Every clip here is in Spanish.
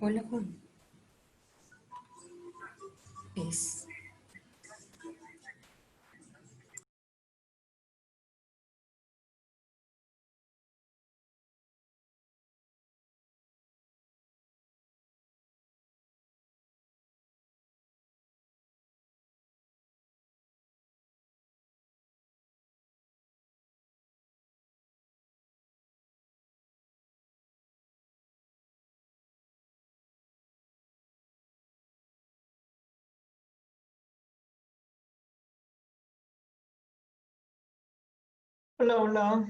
Hola Juan, es, Hola, hola.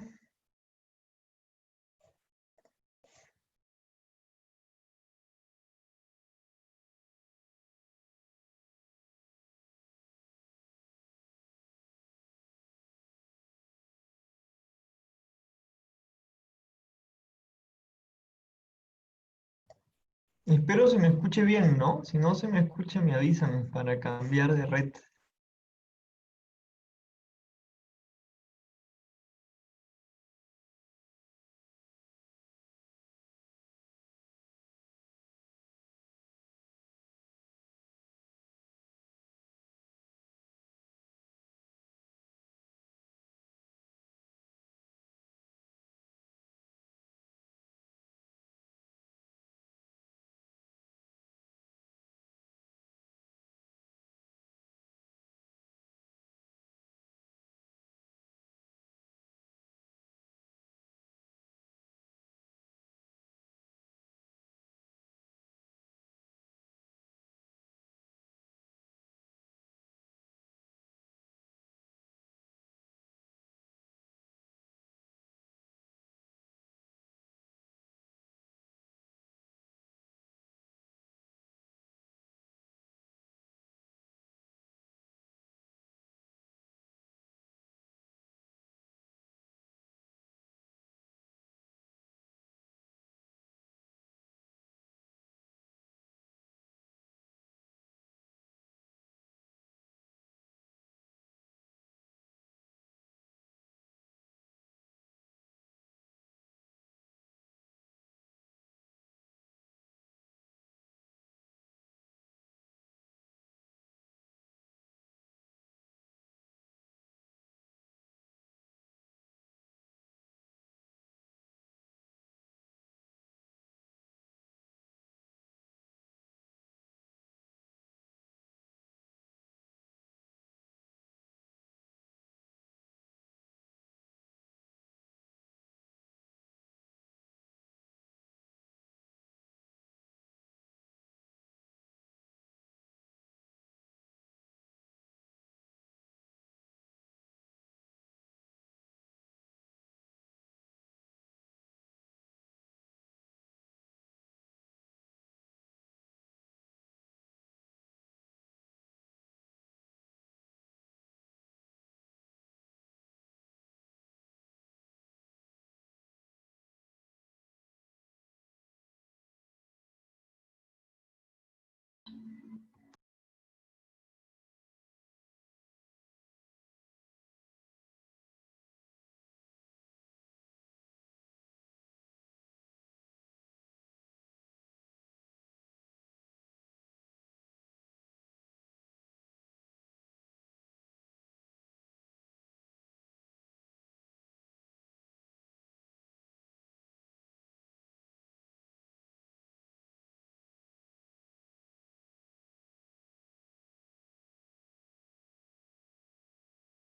Espero se me escuche bien, ¿no? Si no se me escucha, me avisan para cambiar de red.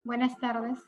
Buenas tardes.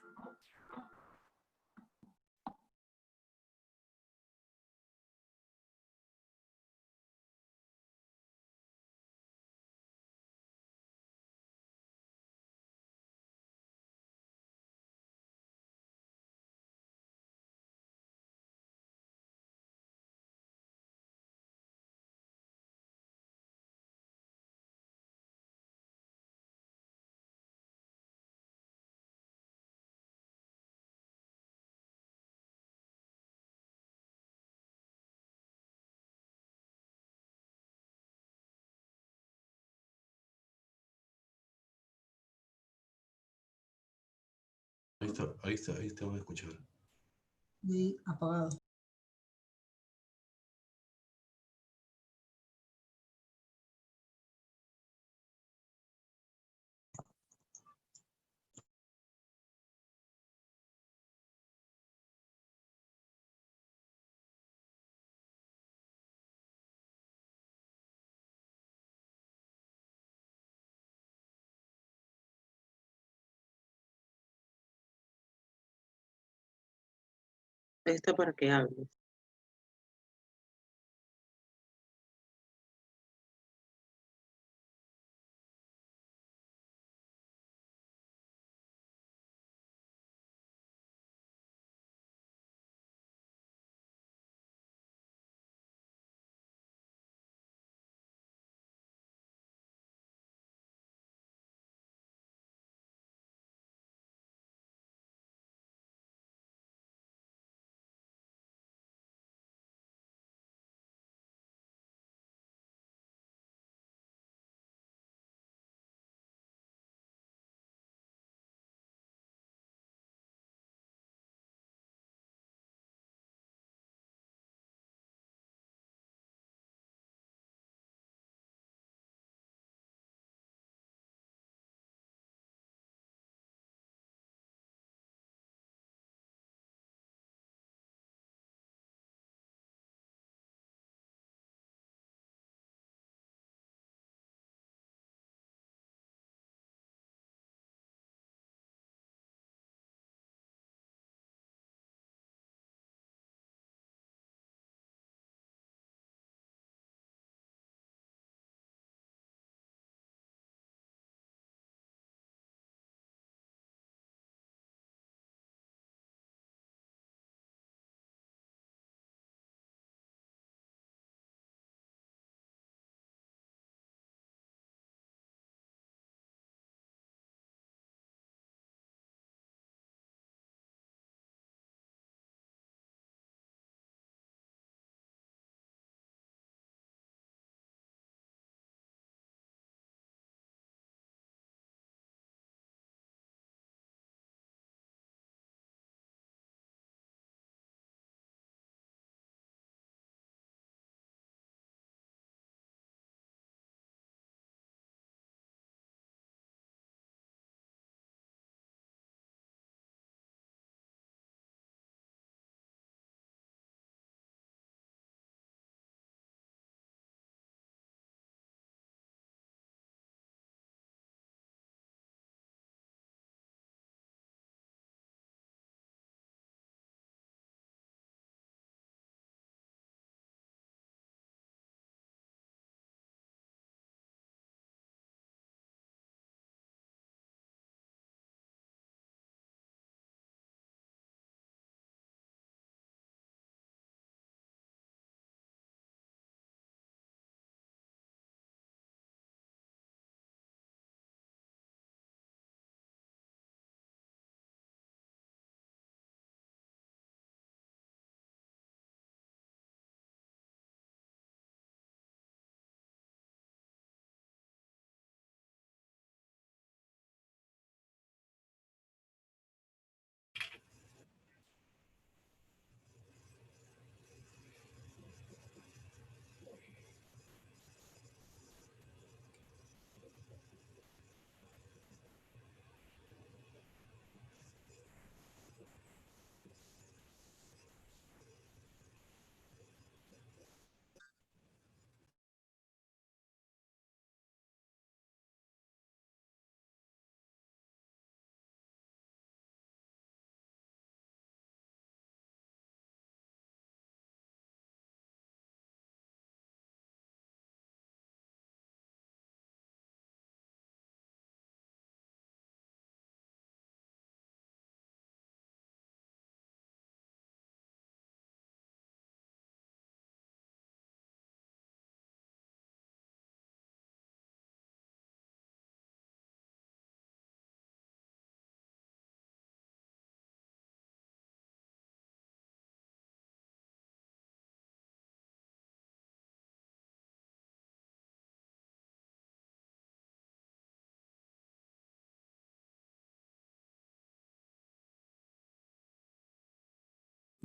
Ahí te voy a escuchar. Y apagado. Está para que hables.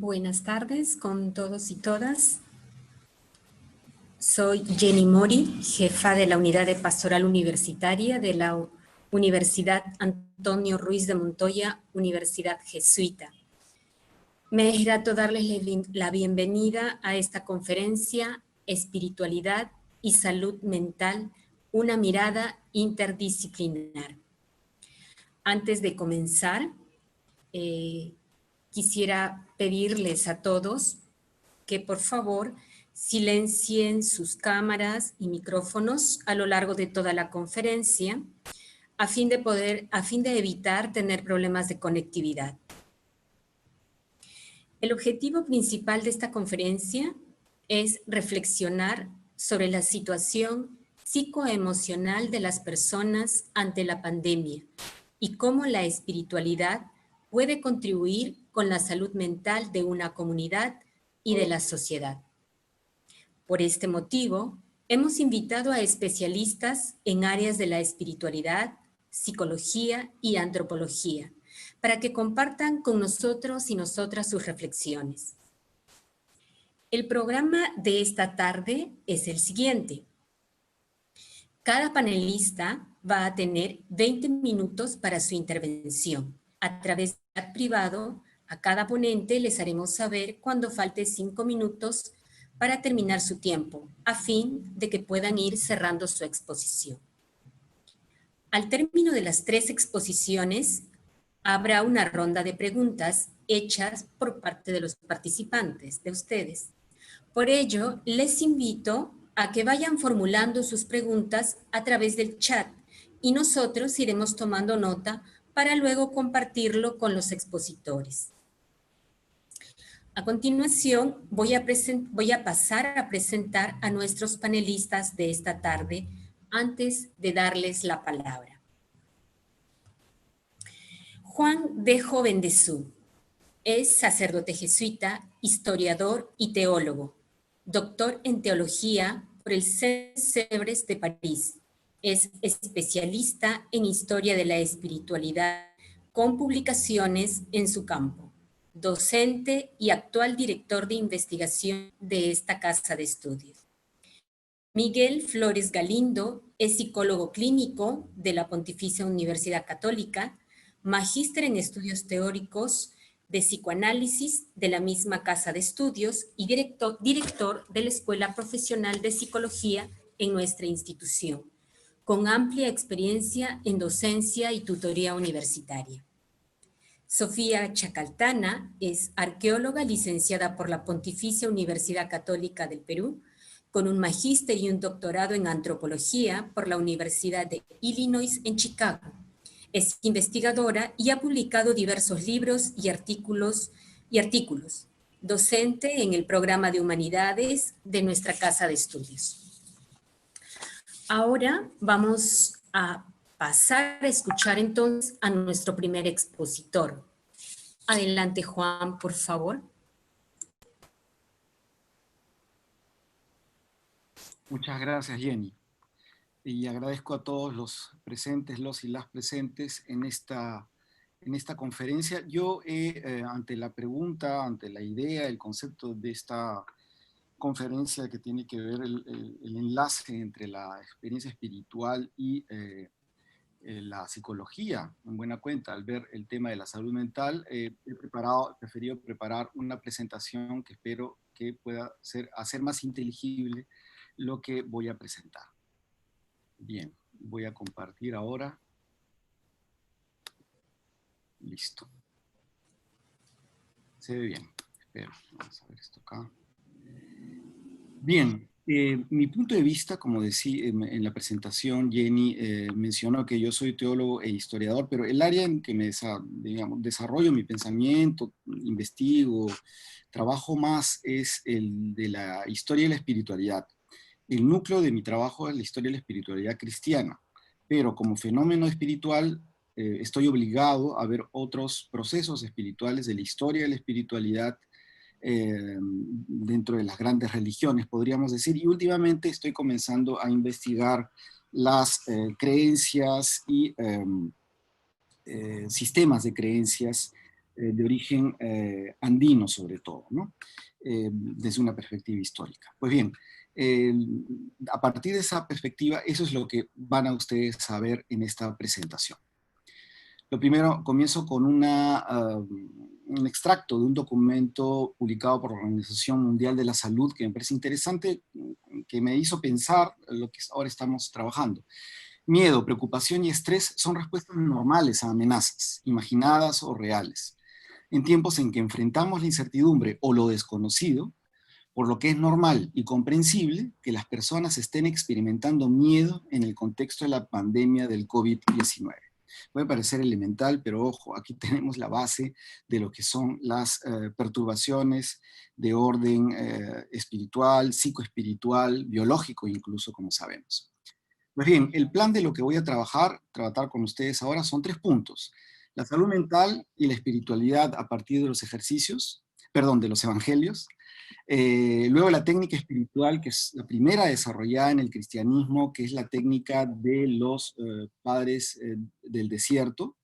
Buenas tardes con todos y todas. Soy Jenny Mori, jefa de la Unidad de Pastoral Universitaria de la Universidad Antonio Ruiz de Montoya, Universidad Jesuita. Me es grato darles la bienvenida a esta conferencia Espiritualidad y Salud Mental, una mirada interdisciplinar. Antes de comenzar, quisiera pedirles a todos que por favor silencien sus cámaras y micrófonos a lo largo de toda la conferencia a fin de evitar tener problemas de conectividad. El objetivo principal de esta conferencia es reflexionar sobre la situación psicoemocional de las personas ante la pandemia y cómo la espiritualidad puede contribuir con la salud mental de una comunidad y de la sociedad. Por este motivo, hemos invitado a especialistas en áreas de la espiritualidad, psicología y antropología, para que compartan con nosotros y nosotras sus reflexiones. El programa de esta tarde es el siguiente. Cada panelista va a tener 20 minutos para su intervención. A través del chat privado, a cada ponente les haremos saber cuando falte 5 minutos para terminar su tiempo, a fin de que puedan ir cerrando su exposición. Al término de las 3 exposiciones, habrá una ronda de preguntas hechas por parte de los participantes, de ustedes. Por ello, les invito a que vayan formulando sus preguntas a través del chat y nosotros iremos tomando nota para luego compartirlo con los expositores. A continuación, voy a pasar a presentar a nuestros panelistas de esta tarde antes de darles la palabra. Juan D. Jovendezú es sacerdote jesuita, historiador y teólogo, doctor en teología por el CEBRES de París. Es especialista en historia de la espiritualidad con publicaciones en su campo. Docente y actual director de investigación de esta casa de estudios. Miguel Flores Galindo es psicólogo clínico de la Pontificia Universidad Católica, magíster en estudios teóricos de psicoanálisis de la misma casa de estudios y director de la Escuela Profesional de Psicología en nuestra institución, con amplia experiencia en docencia y tutoría universitaria. Sofía Chacaltana es arqueóloga licenciada por la Pontificia Universidad Católica del Perú, con un magíster y un doctorado en antropología por la Universidad de Illinois en Chicago. Es investigadora y ha publicado diversos libros y artículos, docente en el programa de humanidades de nuestra casa de estudios. Ahora vamos a pasar a escuchar entonces a nuestro primer expositor. Adelante, Juan, por favor. Muchas gracias, Jenny. Y agradezco a todos los presentes, los y las presentes en esta conferencia. Yo, ante la pregunta, ante la idea, el concepto de esta conferencia que tiene que ver el enlace entre la experiencia espiritual y la psicología, en buena cuenta, al ver el tema de la salud mental, he preferido preparar una presentación que espero que pueda hacer más inteligible lo que voy a presentar. Bien, voy a compartir ahora. Listo. Se ve bien. Espero. Vamos a ver esto acá. Bien. Mi punto de vista, como decía en la presentación, Jenny mencionó que yo soy teólogo e historiador, pero el área en que desarrollo mi pensamiento, investigo, trabajo más es el de la historia y la espiritualidad. El núcleo de mi trabajo es la historia de la espiritualidad cristiana, pero como fenómeno espiritual estoy obligado a ver otros procesos espirituales de la historia de la espiritualidad dentro de las grandes religiones, podríamos decir, y últimamente estoy comenzando a investigar las creencias y sistemas de creencias de origen andino sobre todo, ¿no? Desde una perspectiva histórica. Pues bien, a partir de esa perspectiva, eso es lo que van a ustedes saber en esta presentación. Lo primero, comienzo con un extracto de un documento publicado por la Organización Mundial de la Salud que me parece interesante, que me hizo pensar lo que ahora estamos trabajando. Miedo, preocupación y estrés son respuestas normales a amenazas, imaginadas o reales. en tiempos en que enfrentamos la incertidumbre o lo desconocido, por lo que es normal y comprensible que las personas estén experimentando miedo en el contexto de la pandemia del COVID-19. Puede parecer elemental, pero ojo, aquí tenemos la base de lo que son las perturbaciones de orden espiritual, psicoespiritual, biológico incluso, como sabemos. Pues bien, el plan de lo que voy a tratar con ustedes ahora son 3 puntos. La salud mental y la espiritualidad a partir de los ejercicios, perdón, de los evangelios. Luego la técnica espiritual, que es la primera desarrollada en el cristianismo, que es la técnica de los padres del desierto.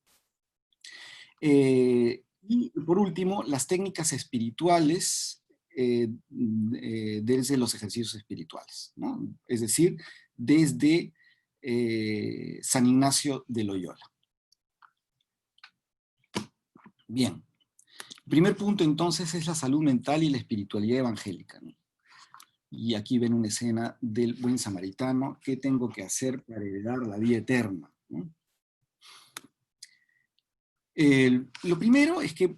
Y por último, las técnicas espirituales desde los ejercicios espirituales, ¿no? Es decir, desde San Ignacio de Loyola. Bien. El primer punto entonces es la salud mental y la espiritualidad evangélica, ¿no? Y aquí ven una escena del buen samaritano. ¿Qué tengo que hacer para heredar la vida eterna, ¿no? Lo primero es que,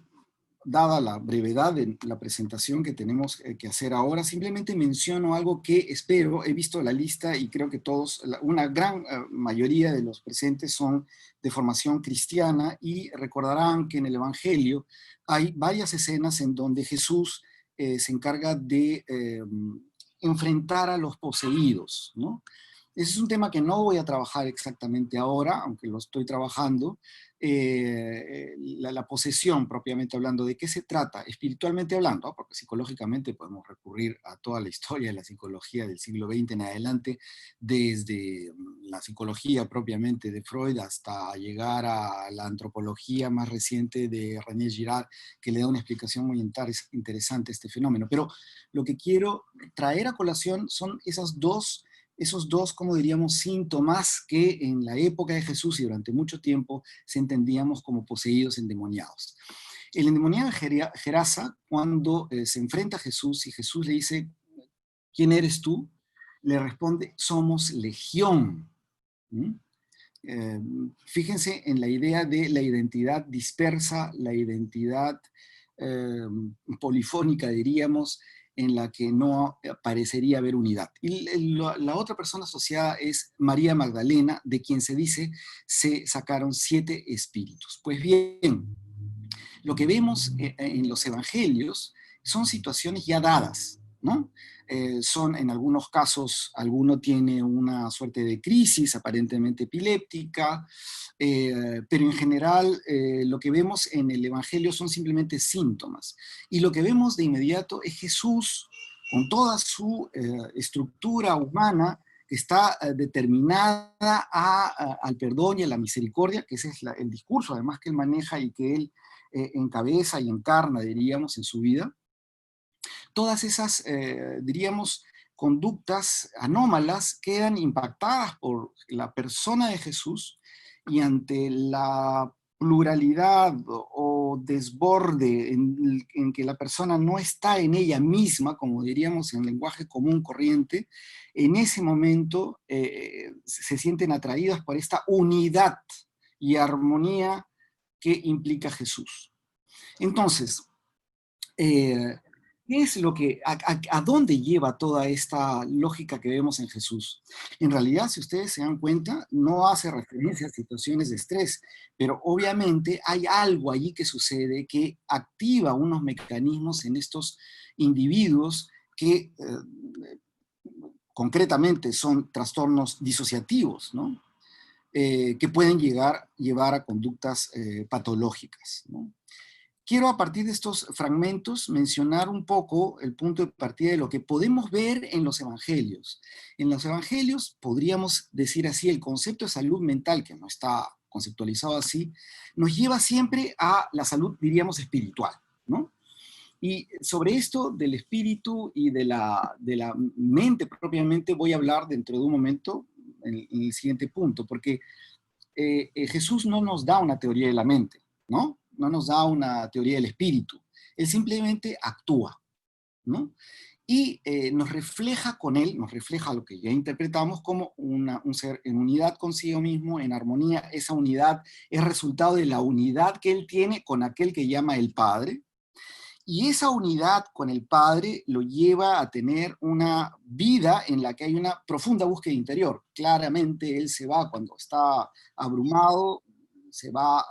dada la brevedad de la presentación que tenemos que hacer ahora, simplemente menciono algo que espero, he visto la lista y creo que todos, una gran mayoría de los presentes son de formación cristiana, y recordarán que en el Evangelio hay varias escenas en donde Jesús se encarga de enfrentar a los poseídos, ¿no? Ese es un tema que no voy a trabajar exactamente ahora, aunque lo estoy trabajando. La posesión, propiamente hablando, ¿de qué se trata? Espiritualmente hablando, ¿no? Porque psicológicamente podemos recurrir a toda la historia de la psicología del siglo XX en adelante, desde la psicología propiamente de Freud hasta llegar a la antropología más reciente de René Girard, que le da una explicación muy interesante a este fenómeno. Pero lo que quiero traer a colación son esos dos, como diríamos, síntomas que en la época de Jesús y durante mucho tiempo se entendíamos como poseídos, endemoniados. El endemoniado de Gerasa, cuando se enfrenta a Jesús y Jesús le dice, ¿quién eres tú?, le responde, somos legión. Fíjense en la idea de la identidad dispersa, la identidad polifónica, diríamos, en la que no parecería haber unidad. Y la otra persona asociada es María Magdalena, de quien se dice se sacaron 7 espíritus. Pues bien, lo que vemos en los evangelios son situaciones ya dadas, ¿no? Son en algunos casos, alguno tiene una suerte de crisis aparentemente epiléptica, pero en general lo que vemos en el Evangelio son simplemente síntomas. Y lo que vemos de inmediato es Jesús, con toda su estructura humana, que está determinada al perdón y a la misericordia, que ese es el discurso además que él maneja y que él encabeza y encarna, diríamos, en su vida. Todas esas, diríamos, conductas anómalas quedan impactadas por la persona de Jesús, y ante la pluralidad o desborde en que la persona no está en ella misma, como diríamos en lenguaje común corriente, en ese momento se sienten atraídas por esta unidad y armonía que implica Jesús. Entonces, ¿qué es lo que, a dónde lleva toda esta lógica que vemos en Jesús? En realidad, si ustedes se dan cuenta, no hace referencia a situaciones de estrés, pero obviamente hay algo allí que sucede que activa unos mecanismos en estos individuos que concretamente son trastornos disociativos, ¿no? Que pueden llevar a conductas patológicas, ¿no? Quiero a partir de estos fragmentos mencionar un poco el punto de partida de lo que podemos ver en los evangelios. En los evangelios podríamos decir así, el concepto de salud mental, que no está conceptualizado así, nos lleva siempre a la salud, diríamos, espiritual, ¿no? Y sobre esto del espíritu y de la mente propiamente voy a hablar dentro de un momento, en el siguiente punto, porque Jesús no nos da una teoría de la mente, ¿no? No nos da una teoría del espíritu. Él simplemente actúa, ¿no? y nos refleja con él, nos refleja lo que ya interpretamos como un ser en unidad consigo mismo, en armonía. Esa unidad es resultado de la unidad que él tiene con aquel que llama el Padre, y esa unidad con el Padre lo lleva a tener una vida en la que hay una profunda búsqueda interior. Claramente él se va cuando está abrumado, se va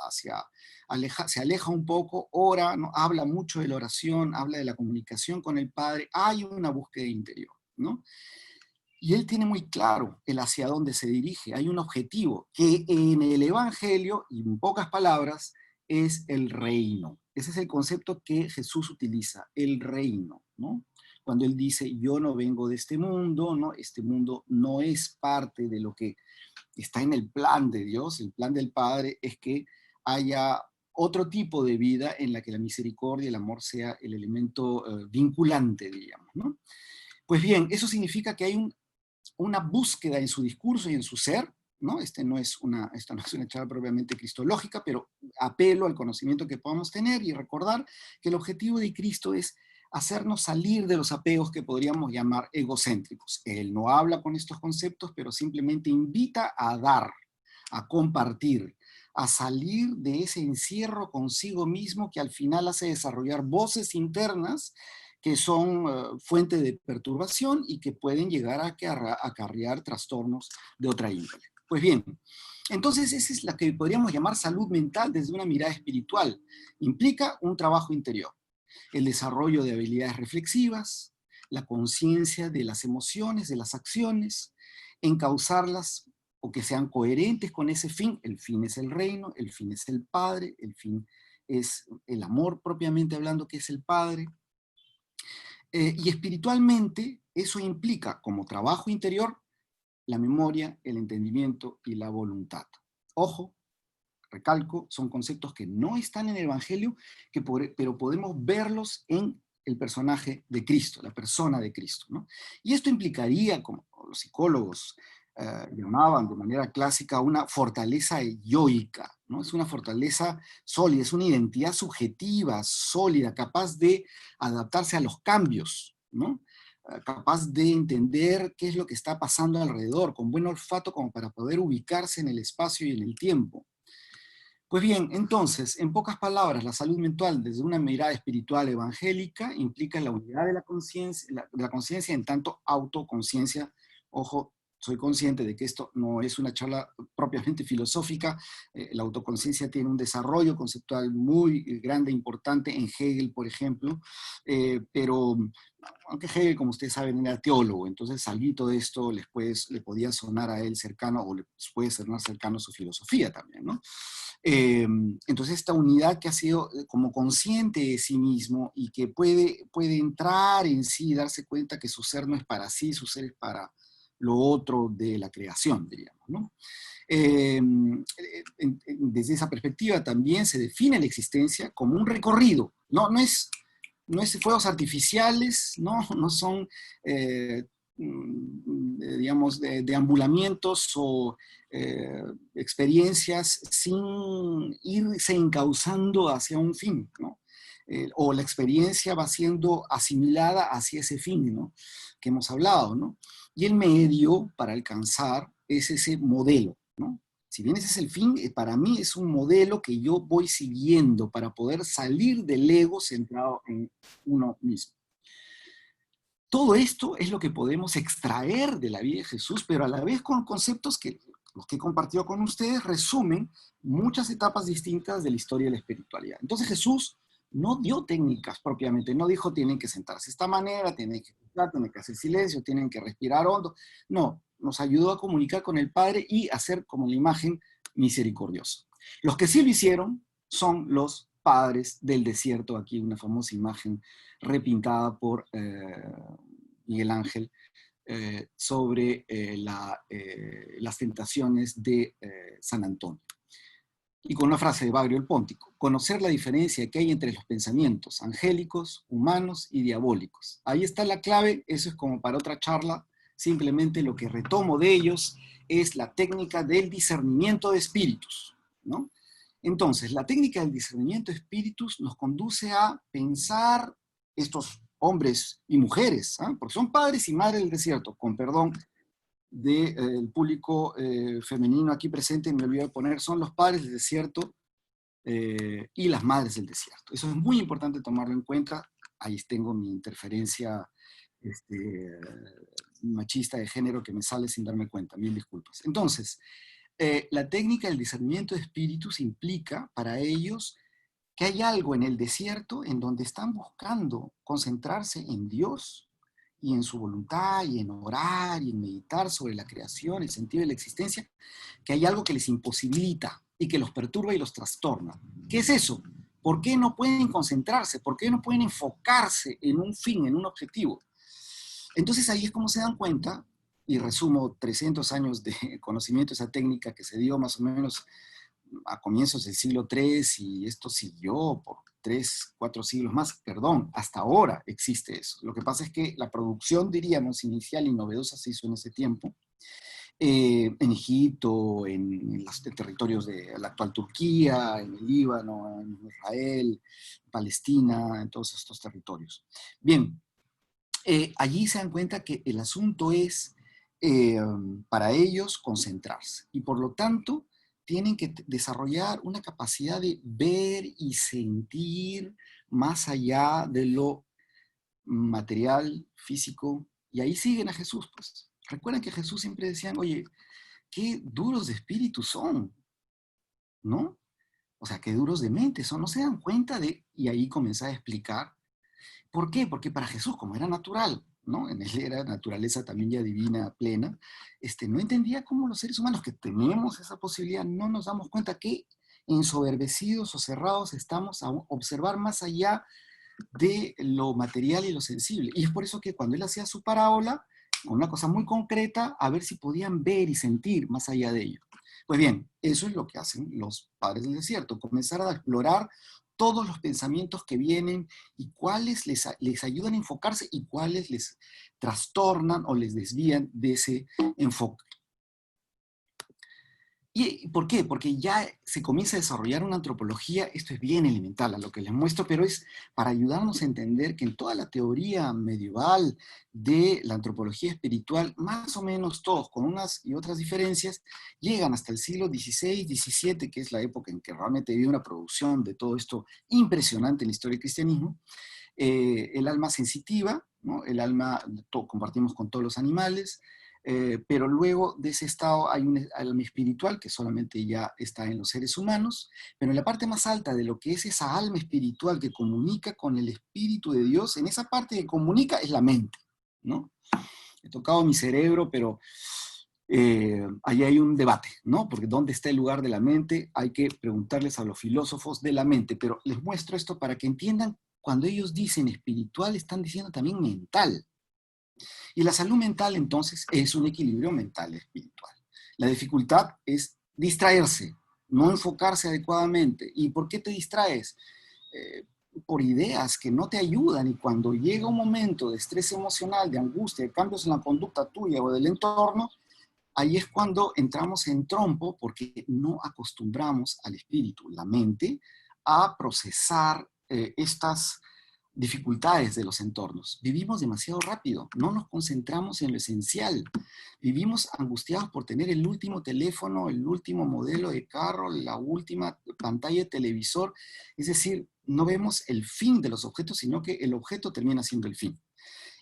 se aleja un poco, ora, ¿no? Habla mucho de la oración, habla de la comunicación con el Padre, hay una búsqueda interior, ¿no? Y él tiene muy claro el hacia dónde se dirige, hay un objetivo, que en el Evangelio, y en pocas palabras, es el reino. Ese es el concepto que Jesús utiliza, el reino, ¿no? Cuando él dice, yo no vengo de este mundo, ¿no? Este mundo no es parte de lo que está en el plan de Dios. El plan del Padre es que haya otro tipo de vida en la que la misericordia y el amor sea el elemento vinculante, digamos, ¿no? Pues bien, eso significa que hay una búsqueda en su discurso y en su ser, ¿no? Esta no es una charla propiamente cristológica, pero apelo al conocimiento que podamos tener y recordar que el objetivo de Cristo es hacernos salir de los apegos que podríamos llamar egocéntricos. Él no habla con estos conceptos, pero simplemente invita a dar, a compartir, a salir de ese encierro consigo mismo que al final hace desarrollar voces internas que son fuente de perturbación y que pueden llegar a acarrear trastornos de otra índole. Pues bien, entonces esa es la que podríamos llamar salud mental desde una mirada espiritual. Implica un trabajo interior, el desarrollo de habilidades reflexivas, la conciencia de las emociones, de las acciones, encauzarlas o que sean coherentes con ese fin. El fin es el reino, el fin es el Padre, el fin es el amor propiamente hablando, que es el Padre. Y espiritualmente eso implica como trabajo interior la memoria, el entendimiento y la voluntad. Ojo, recalco, son conceptos que no están en el Evangelio, pero podemos verlos en el personaje de Cristo, la persona de Cristo, ¿no? Y esto implicaría, como los psicólogos llamaban de manera clásica, una fortaleza yoica, ¿no? Es una fortaleza sólida, es una identidad subjetiva, sólida, capaz de adaptarse a los cambios, ¿no? Capaz de entender qué es lo que está pasando alrededor, con buen olfato como para poder ubicarse en el espacio y en el tiempo. Pues bien, entonces, en pocas palabras, la salud mental desde una mirada espiritual evangélica implica la unidad de la conciencia en tanto autoconciencia. Ojo, soy consciente de que esto no es una charla propiamente filosófica. La autoconciencia tiene un desarrollo conceptual muy grande e importante en Hegel, por ejemplo, pero aunque Hegel, como ustedes saben, era teólogo, entonces algo de esto le podía sonar a él cercano, o les puede ser más cercano a su filosofía también, ¿no? Entonces esta unidad que ha sido como consciente de sí mismo y que puede entrar en sí y darse cuenta que su ser no es para sí, su ser es para lo otro de la creación, diríamos, ¿no? Desde esa perspectiva también se define la existencia como un recorrido, no es fuegos artificiales, no son, digamos, deambulamientos o experiencias sin irse encauzando hacia un fin, ¿no? O la experiencia va siendo asimilada hacia ese fin, ¿no? Que hemos hablado, ¿no? Y el medio para alcanzar es ese modelo, ¿no? Si bien ese es el fin, para mí es un modelo que yo voy siguiendo para poder salir del ego centrado en uno mismo. Todo esto es lo que podemos extraer de la vida de Jesús, pero a la vez con conceptos que los que he compartido con ustedes resumen muchas etapas distintas de la historia de la espiritualidad. Entonces Jesús no dio técnicas propiamente, no dijo tienen que sentarse de esta manera, tienen que escuchar, tienen que hacer silencio, tienen que respirar hondo. No, nos ayudó a comunicar con el Padre y a ser como la imagen misericordiosa. Los que sí lo hicieron son los padres del desierto, aquí una famosa imagen repintada por Miguel Ángel sobre las tentaciones de San Antonio. Y con una frase de Bagrio el Póntico: conocer la diferencia que hay entre los pensamientos angélicos, humanos y diabólicos. Ahí está la clave, eso es como para otra charla. Simplemente lo que retomo de ellos es la técnica del discernimiento de espíritus, ¿no? Entonces, la técnica del discernimiento de espíritus nos conduce a pensar estos hombres y mujeres, ¿ah? Porque son padres y madres del desierto, con perdón del público femenino aquí presente, me olvidé de poner, son los padres del desierto y las madres del desierto. Eso es muy importante tomarlo en cuenta. Ahí tengo mi interferencia machista de género que me sale sin darme cuenta, mil disculpas. Entonces, la técnica del discernimiento de espíritus implica para ellos que hay algo en el desierto en donde están buscando concentrarse en Dios y en su voluntad y en orar y en meditar sobre la creación, el sentido de la existencia, que hay algo que les imposibilita y que los perturba y los trastorna. ¿Qué es eso? ¿Por qué no pueden concentrarse? ¿Por qué no pueden enfocarse en un fin, en un objetivo? Entonces ahí es como se dan cuenta, y resumo 300 años de conocimiento de esa técnica que se dio más o menos a comienzos del siglo III y esto siguió por 3, 4 siglos más, perdón, hasta ahora existe eso. Lo que pasa es que la producción, diríamos, inicial y novedosa se hizo en ese tiempo, en Egipto, en los territorios de la actual Turquía, en el Líbano, en Israel, Palestina, en todos estos territorios. Bien, allí se dan cuenta que el asunto es para ellos concentrarse y por lo tanto tienen que desarrollar una capacidad de ver y sentir más allá de lo material, físico, y ahí siguen a Jesús, pues. Recuerdan que a Jesús siempre decían, oye, qué duros de espíritu son, ¿no? O sea, qué duros de mente son, no se dan cuenta de, y ahí comenzó a explicar. ¿Por qué? Porque para Jesús, como era natural, ¿no? En él era naturaleza también ya divina, plena, no entendía cómo los seres humanos que tenemos esa posibilidad no nos damos cuenta que ensoberbecidos o cerrados estamos a observar más allá de lo material y lo sensible. Y es por eso que cuando él hacía su parábola, con una cosa muy concreta, a ver si podían ver y sentir más allá de ello. Pues bien, eso es lo que hacen los padres del desierto, comenzar a explorar todos los pensamientos que vienen y cuáles les ayudan a enfocarse y cuáles les trastornan o les desvían de ese enfoque. ¿Y por qué? Porque ya se comienza a desarrollar una antropología, esto es bien elemental a lo que les muestro, pero es para ayudarnos a entender que en toda la teoría medieval de la antropología espiritual, más o menos todos, con unas y otras diferencias, llegan hasta el siglo XVI, XVII, que es la época en que realmente vive una producción de todo esto impresionante en la historia del cristianismo, el alma sensitiva, ¿no? El alma compartimos con todos los animales, pero luego de ese estado hay un alma espiritual que solamente ya está en los seres humanos, pero en la parte más alta de lo que es esa alma espiritual que comunica con el Espíritu de Dios, en esa parte que comunica es la mente, ¿no? He tocado mi cerebro, pero ahí hay un debate, ¿no? Porque ¿dónde está el lugar de la mente? Hay que preguntarles a los filósofos de la mente, pero les muestro esto para que entiendan, cuando ellos dicen espiritual, están diciendo también mental. Y la salud mental, entonces, es un equilibrio mental espiritual. La dificultad es distraerse, no enfocarse adecuadamente. ¿Y por qué te distraes? Por ideas que no te ayudan, y cuando llega un momento de estrés emocional, de angustia, de cambios en la conducta tuya o del entorno, ahí es cuando entramos en trompo porque no acostumbramos al espíritu, la mente, a procesar estas dificultades de los entornos. Vivimos demasiado rápido, no nos concentramos en lo esencial. Vivimos angustiados por tener el último teléfono, el último modelo de carro, la última pantalla de televisor. Es decir, no vemos el fin de los objetos, sino que el objeto termina siendo el fin.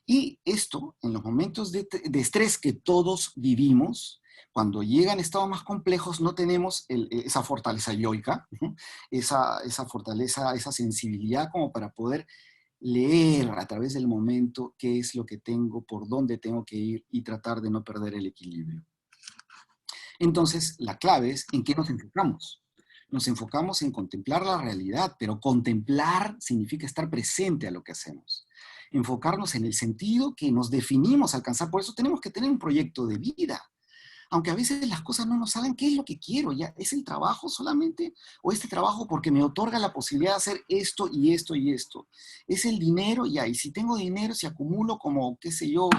Y esto, en los momentos de estrés que todos vivimos, cuando llegan estados más complejos, no tenemos esa fortaleza yoica, ¿no? esa fortaleza, esa sensibilidad como para poder leer a través del momento qué es lo que tengo, por dónde tengo que ir y tratar de no perder el equilibrio. Entonces, la clave es en qué nos enfocamos. Nos enfocamos en contemplar la realidad, pero contemplar significa estar presente a lo que hacemos. Enfocarnos en el sentido que nos definimos alcanzar. Por eso tenemos que tener un proyecto de vida. Aunque a veces las cosas no nos salen, ¿qué es lo que quiero? ¿Ya es el trabajo solamente? ¿O este trabajo porque me otorga la posibilidad de hacer esto y esto y esto? ¿Es el dinero? Ya, y si tengo dinero, si acumulo como, qué sé yo,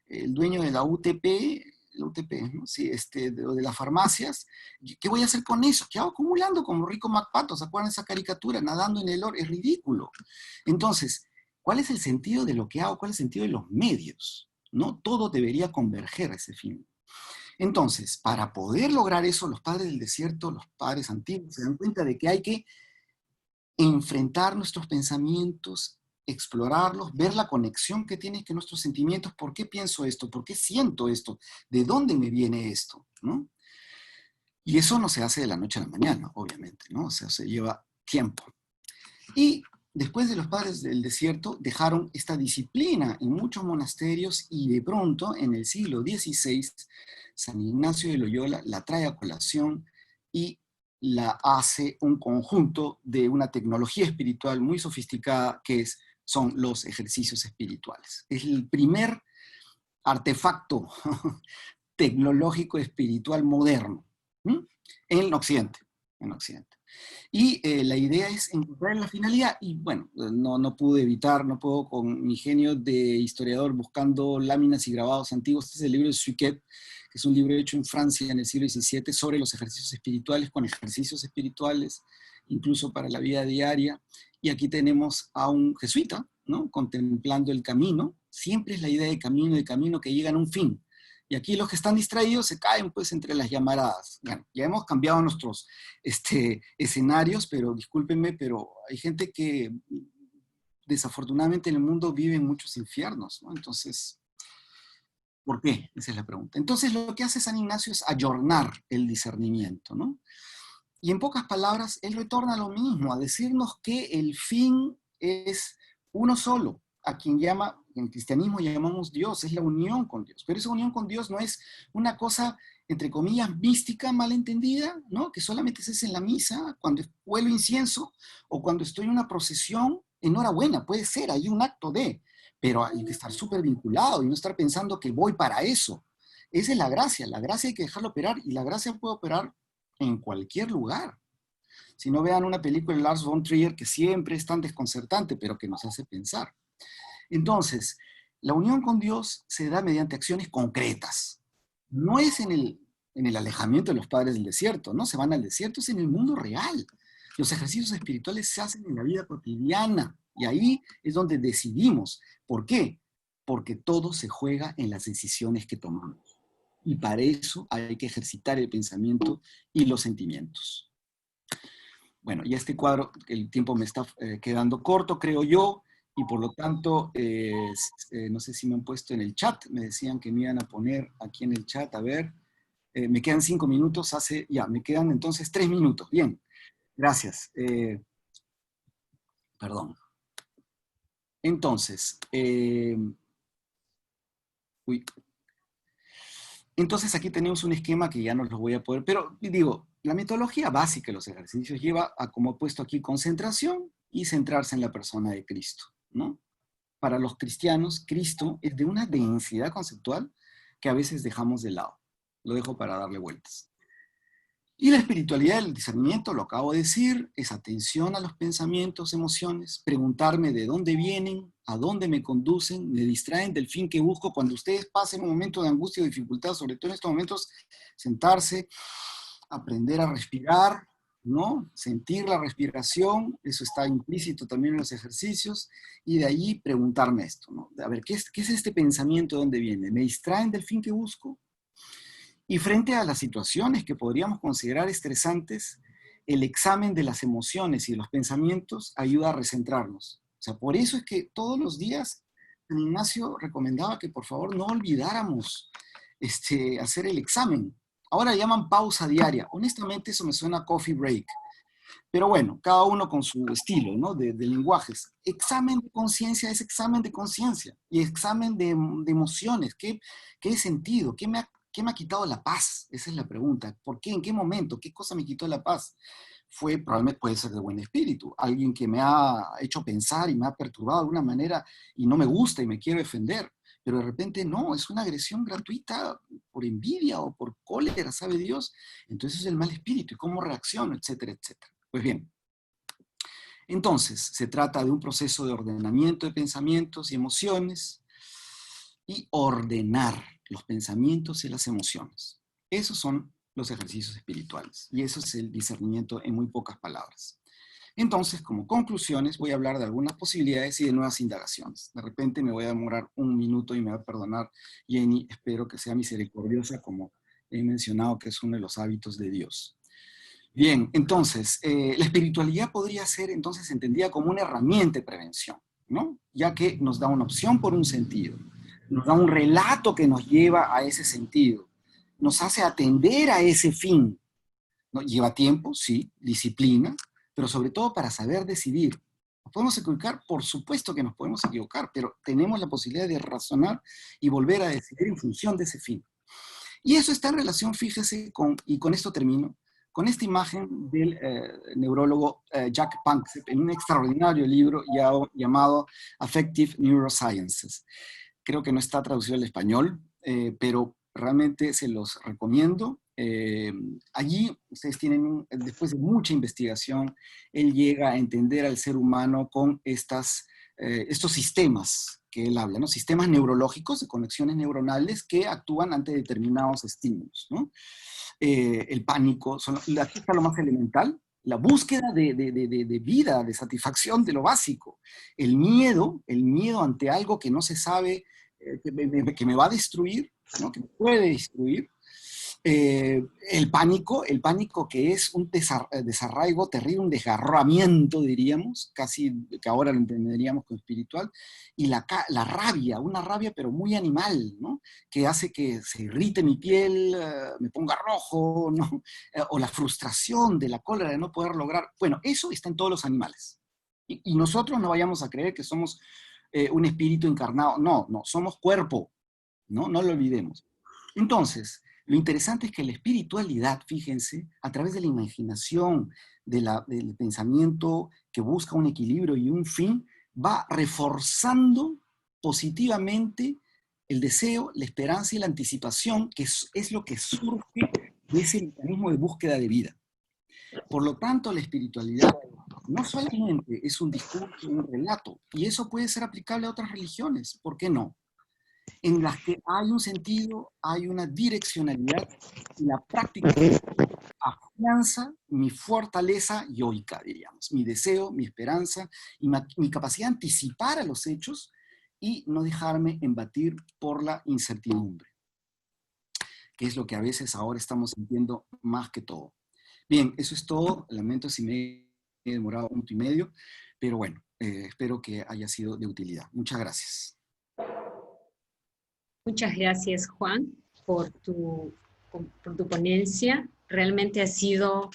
el dueño de la UTP, ¿no? Sí, de las farmacias, ¿qué voy a hacer con eso? ¿Qué hago acumulando como Rico McPato? ¿Se acuerdan de esa caricatura? Nadando en el oro, es ridículo. Entonces, ¿Cuál es el sentido de lo que hago? ¿Cuál es el sentido de los medios? ¿No? Todo debería converger a ese fin. Entonces, para poder lograr eso, los padres del desierto, los padres antiguos, se dan cuenta de que hay que enfrentar nuestros pensamientos, explorarlos, ver la conexión que tienen con nuestros sentimientos. ¿Por qué pienso esto? ¿Por qué siento esto? ¿De dónde me viene esto? ¿No? Y eso no se hace de la noche a la mañana, obviamente, ¿no? O sea, se lleva tiempo. Y después de los padres del desierto, dejaron esta disciplina en muchos monasterios y de pronto, en el siglo XVI, San Ignacio de Loyola la trae a colación y la hace un conjunto de una tecnología espiritual muy sofisticada que son los ejercicios espirituales. Es el primer artefacto tecnológico espiritual moderno en Occidente. Y la idea es encontrar la finalidad, y bueno, no pude evitar, no puedo con mi genio de historiador buscando láminas y grabados antiguos. Este es el libro de Suquet, que es un libro hecho en Francia en el siglo XVII sobre los ejercicios espirituales, con ejercicios espirituales, incluso para la vida diaria. Y aquí tenemos a un jesuita, ¿no? Contemplando el camino. Siempre es la idea de camino que llega a un fin. Y aquí los que están distraídos se caen pues entre las llamaradas. Bueno, ya hemos cambiado nuestros escenarios, pero discúlpenme, pero hay gente que desafortunadamente en el mundo vive en muchos infiernos, ¿no? Entonces, ¿por qué? Esa es la pregunta. Entonces lo que hace San Ignacio es ayornar el discernimiento, ¿no? Y en pocas palabras, él retorna a lo mismo, a decirnos que el fin es uno solo, a quien llama, en el cristianismo llamamos Dios, es la unión con Dios. Pero esa unión con Dios no es una cosa, entre comillas, mística, malentendida, ¿no? Que solamente se hace en la misa, cuando huelo incienso, o cuando estoy en una procesión. Enhorabuena, puede ser, hay un acto de, pero hay que estar súper vinculado y no estar pensando que voy para eso. Esa es la gracia hay que dejarlo operar, y la gracia puede operar en cualquier lugar. Si no, vean una película de Lars von Trier que siempre es tan desconcertante, pero que nos hace pensar. Entonces, la unión con Dios se da mediante acciones concretas. No es en el alejamiento de los padres del desierto, no se van al desierto, es en el mundo real. Los ejercicios espirituales se hacen en la vida cotidiana, y ahí es donde decidimos. ¿Por qué? Porque todo se juega en las decisiones que tomamos. Y para eso hay que ejercitar el pensamiento y los sentimientos. Bueno, ya este cuadro, el tiempo me está quedando corto, creo yo, y por lo tanto, no sé si me han puesto en el chat, me decían que me iban a poner aquí en el chat, a ver, me quedan 5 minutos, me quedan entonces 3 minutos, bien, gracias. Perdón. Entonces, entonces aquí tenemos un esquema que ya no lo voy a poder, pero digo, la metodología básica de los ejercicios lleva a, como he puesto aquí, concentración y centrarse en la persona de Cristo, ¿no? Para los cristianos, Cristo es de una densidad conceptual que a veces dejamos de lado. Lo dejo para darle vueltas. Y la espiritualidad del discernimiento, lo acabo de decir, es atención a los pensamientos, emociones, preguntarme de dónde vienen, a dónde me conducen, me distraen del fin que busco. Cuando ustedes pasen un momento de angustia o dificultad, sobre todo en estos momentos, sentarse, aprender a respirar, ¿no? Sentir la respiración, eso está implícito también en los ejercicios, y de ahí preguntarme esto, ¿no? A ver, ¿qué es este pensamiento? ¿De dónde viene? ¿Me distraen del fin que busco? Y frente a las situaciones que podríamos considerar estresantes, el examen de las emociones y de los pensamientos ayuda a recentrarnos. O sea, por eso es que todos los días San Ignacio recomendaba que por favor no olvidáramos hacer el examen. Ahora llaman pausa diaria. Honestamente eso me suena a coffee break. Pero bueno, cada uno con su estilo, ¿no? de lenguajes. Examen de conciencia es examen de conciencia. Y examen de emociones. ¿Qué he sentido? ¿Qué me ha quitado la paz? Esa es la pregunta. ¿Por qué? ¿En qué momento? ¿Qué cosa me quitó la paz? Probablemente puede ser de buen espíritu. Alguien que me ha hecho pensar y me ha perturbado de una manera y no me gusta y me quiero defender. Pero de repente no, es una agresión gratuita por envidia o por cólera, ¿sabe Dios? Entonces es el mal espíritu y cómo reacciono, etcétera, etcétera. Pues bien, entonces se trata de un proceso de ordenamiento de pensamientos y emociones y ordenar los pensamientos y las emociones. Esos son los ejercicios espirituales y eso es el discernimiento en muy pocas palabras. Entonces, como conclusiones, voy a hablar de algunas posibilidades y de nuevas indagaciones. De repente me voy a demorar un minuto y me va a perdonar Jenny, espero que sea misericordiosa, como he mencionado que es uno de los hábitos de Dios. Bien, entonces, la espiritualidad podría ser entonces entendida como una herramienta de prevención, ¿no? Ya que nos da una opción por un sentido, nos da un relato que nos lleva a ese sentido, nos hace atender a ese fin, ¿no? Lleva tiempo, sí, disciplina, pero sobre todo para saber decidir. ¿Nos podemos equivocar? Por supuesto que nos podemos equivocar, pero tenemos la posibilidad de razonar y volver a decidir en función de ese fin. Y eso está en relación, fíjese, y con esto termino, con esta imagen del neurólogo Jack Panksepp en un extraordinario libro llamado Affective Neurosciences. Creo que no está traducido al español, pero realmente se los recomiendo. Allí ustedes tienen, después de mucha investigación, él llega a entender al ser humano con estos sistemas que él habla, ¿no? Sistemas neurológicos de conexiones neuronales que actúan ante determinados estímulos, ¿no? El pánico, aquí está lo más elemental, la búsqueda de vida, de satisfacción de lo básico, el miedo ante algo que no se sabe, que me va a destruir, ¿no? Que me puede destruir. El pánico que es un desarraigo terrible, un desgarramiento, diríamos, casi que ahora lo entenderíamos como espiritual, y la rabia, una rabia pero muy animal, ¿no? Que hace que se irrite mi piel, me ponga rojo, ¿no? O la frustración de la cólera de no poder lograr. Bueno, eso está en todos los animales. Y nosotros no vayamos a creer que somos un espíritu encarnado. No, somos cuerpo, ¿no? No lo olvidemos. Entonces, lo interesante es que la espiritualidad, fíjense, a través de la imaginación, del pensamiento que busca un equilibrio y un fin, va reforzando positivamente el deseo, la esperanza y la anticipación, que es lo que surge de ese mecanismo de búsqueda de vida. Por lo tanto, la espiritualidad no solamente es un discurso, un relato, y eso puede ser aplicable a otras religiones, ¿por qué no? En las que hay un sentido, hay una direccionalidad, y la práctica afianza mi fortaleza yoica, diríamos, mi deseo, mi esperanza y mi capacidad de anticipar a los hechos y no dejarme embatir por la incertidumbre, que es lo que a veces ahora estamos sintiendo más que todo. Bien, eso es todo. Lamento si me he demorado un minuto y medio, pero bueno, espero que haya sido de utilidad. Muchas gracias. Muchas gracias, Juan, por tu ponencia. Realmente ha sido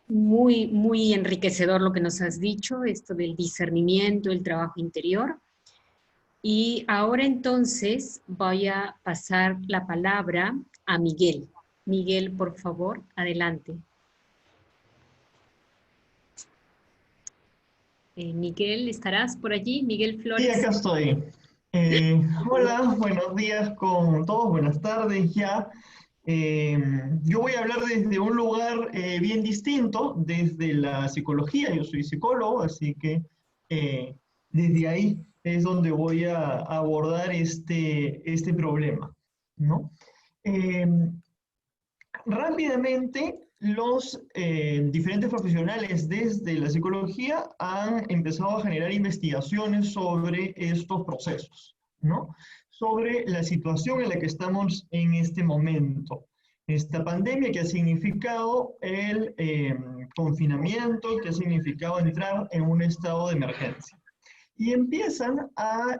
muy, muy enriquecedor lo que nos has dicho, esto del discernimiento, el trabajo interior. Y ahora entonces voy a pasar la palabra a Miguel. Miguel, por favor, adelante. Miguel, ¿estarás por allí? Miguel Flores. Sí, acá estoy. Hola, buenos días con todos, buenas tardes ya. Yo voy a hablar desde un lugar bien distinto, desde la psicología. Yo soy psicólogo, así que desde ahí es donde voy a abordar este problema, ¿no? Rápidamente, los diferentes profesionales desde la psicología han empezado a generar investigaciones sobre estos procesos, ¿no? Sobre la situación en la que estamos en este momento. Esta pandemia que ha significado el confinamiento, que ha significado entrar en un estado de emergencia. Y empiezan a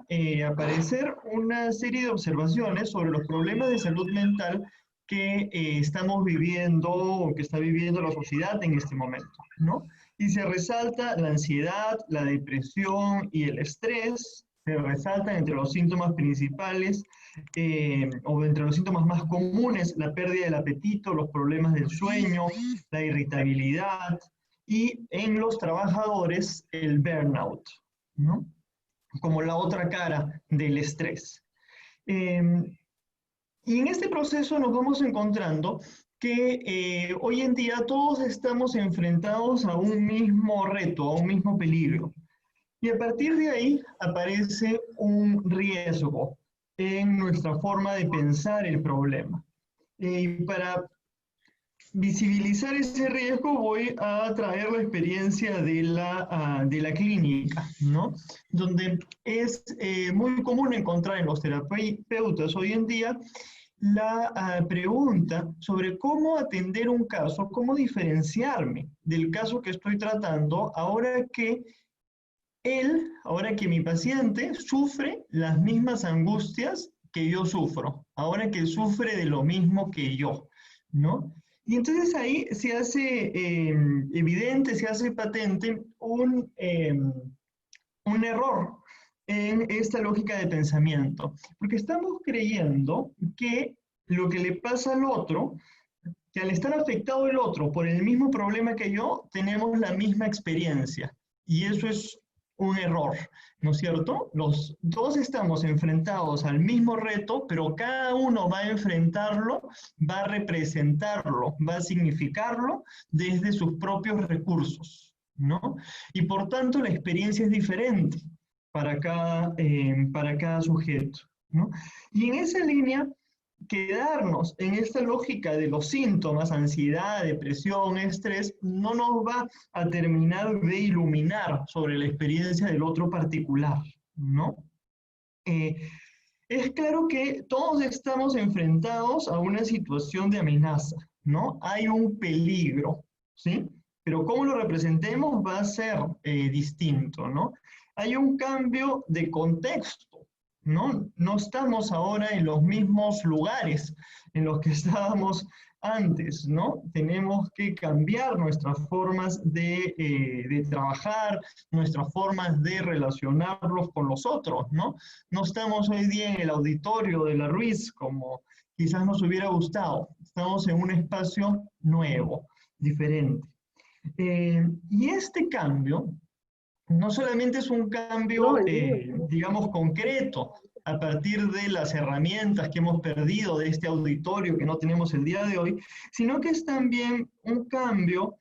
aparecer una serie de observaciones sobre los problemas de salud mental que estamos viviendo, o que está viviendo la sociedad en este momento, ¿no? Y se resalta la ansiedad, la depresión y el estrés, se resaltan entre los síntomas principales, o entre los síntomas más comunes, la pérdida del apetito, los problemas del sueño, la irritabilidad, y en los trabajadores, el burnout, ¿no? Como la otra cara del estrés. Y en este proceso nos vamos encontrando que hoy en día todos estamos enfrentados a un mismo reto, a un mismo peligro. Y a partir de ahí aparece un riesgo en nuestra forma de pensar el problema. Para visibilizar ese riesgo voy a traer la experiencia de la clínica, ¿no? Donde es muy común encontrar en los terapeutas hoy en día la pregunta sobre cómo atender un caso, cómo diferenciarme del caso que estoy tratando ahora que mi paciente sufre las mismas angustias que yo sufro, ahora que sufre de lo mismo que yo, ¿no? Y entonces ahí se hace evidente, se hace patente un error en esta lógica de pensamiento, porque estamos creyendo que lo que le pasa al otro, que al estar afectado el otro por el mismo problema que yo, tenemos la misma experiencia. Y eso es un error, ¿no es cierto? Los dos estamos enfrentados al mismo reto, pero cada uno va a enfrentarlo, va a representarlo, va a significarlo desde sus propios recursos, ¿no? Y por tanto la experiencia es diferente para cada sujeto, ¿no? Y en esa línea, quedarnos en esta lógica de los síntomas, ansiedad, depresión, estrés, no nos va a terminar de iluminar sobre la experiencia del otro particular, ¿no? Es claro que todos estamos enfrentados a una situación de amenaza, ¿no? Hay un peligro, ¿sí? Pero cómo lo representemos va a ser distinto, ¿no? Hay un cambio de contexto, ¿no? No estamos ahora en los mismos lugares en los que estábamos antes, ¿no? Tenemos que cambiar nuestras formas de trabajar, nuestras formas de relacionarlos con los otros, ¿no? No estamos hoy día en el auditorio de la Ruiz como quizás nos hubiera gustado. Estamos en un espacio nuevo, diferente. Y este cambio no solamente es un cambio, digamos, concreto, a partir de las herramientas que hemos perdido de este auditorio que no tenemos el día de hoy, sino que es también un cambio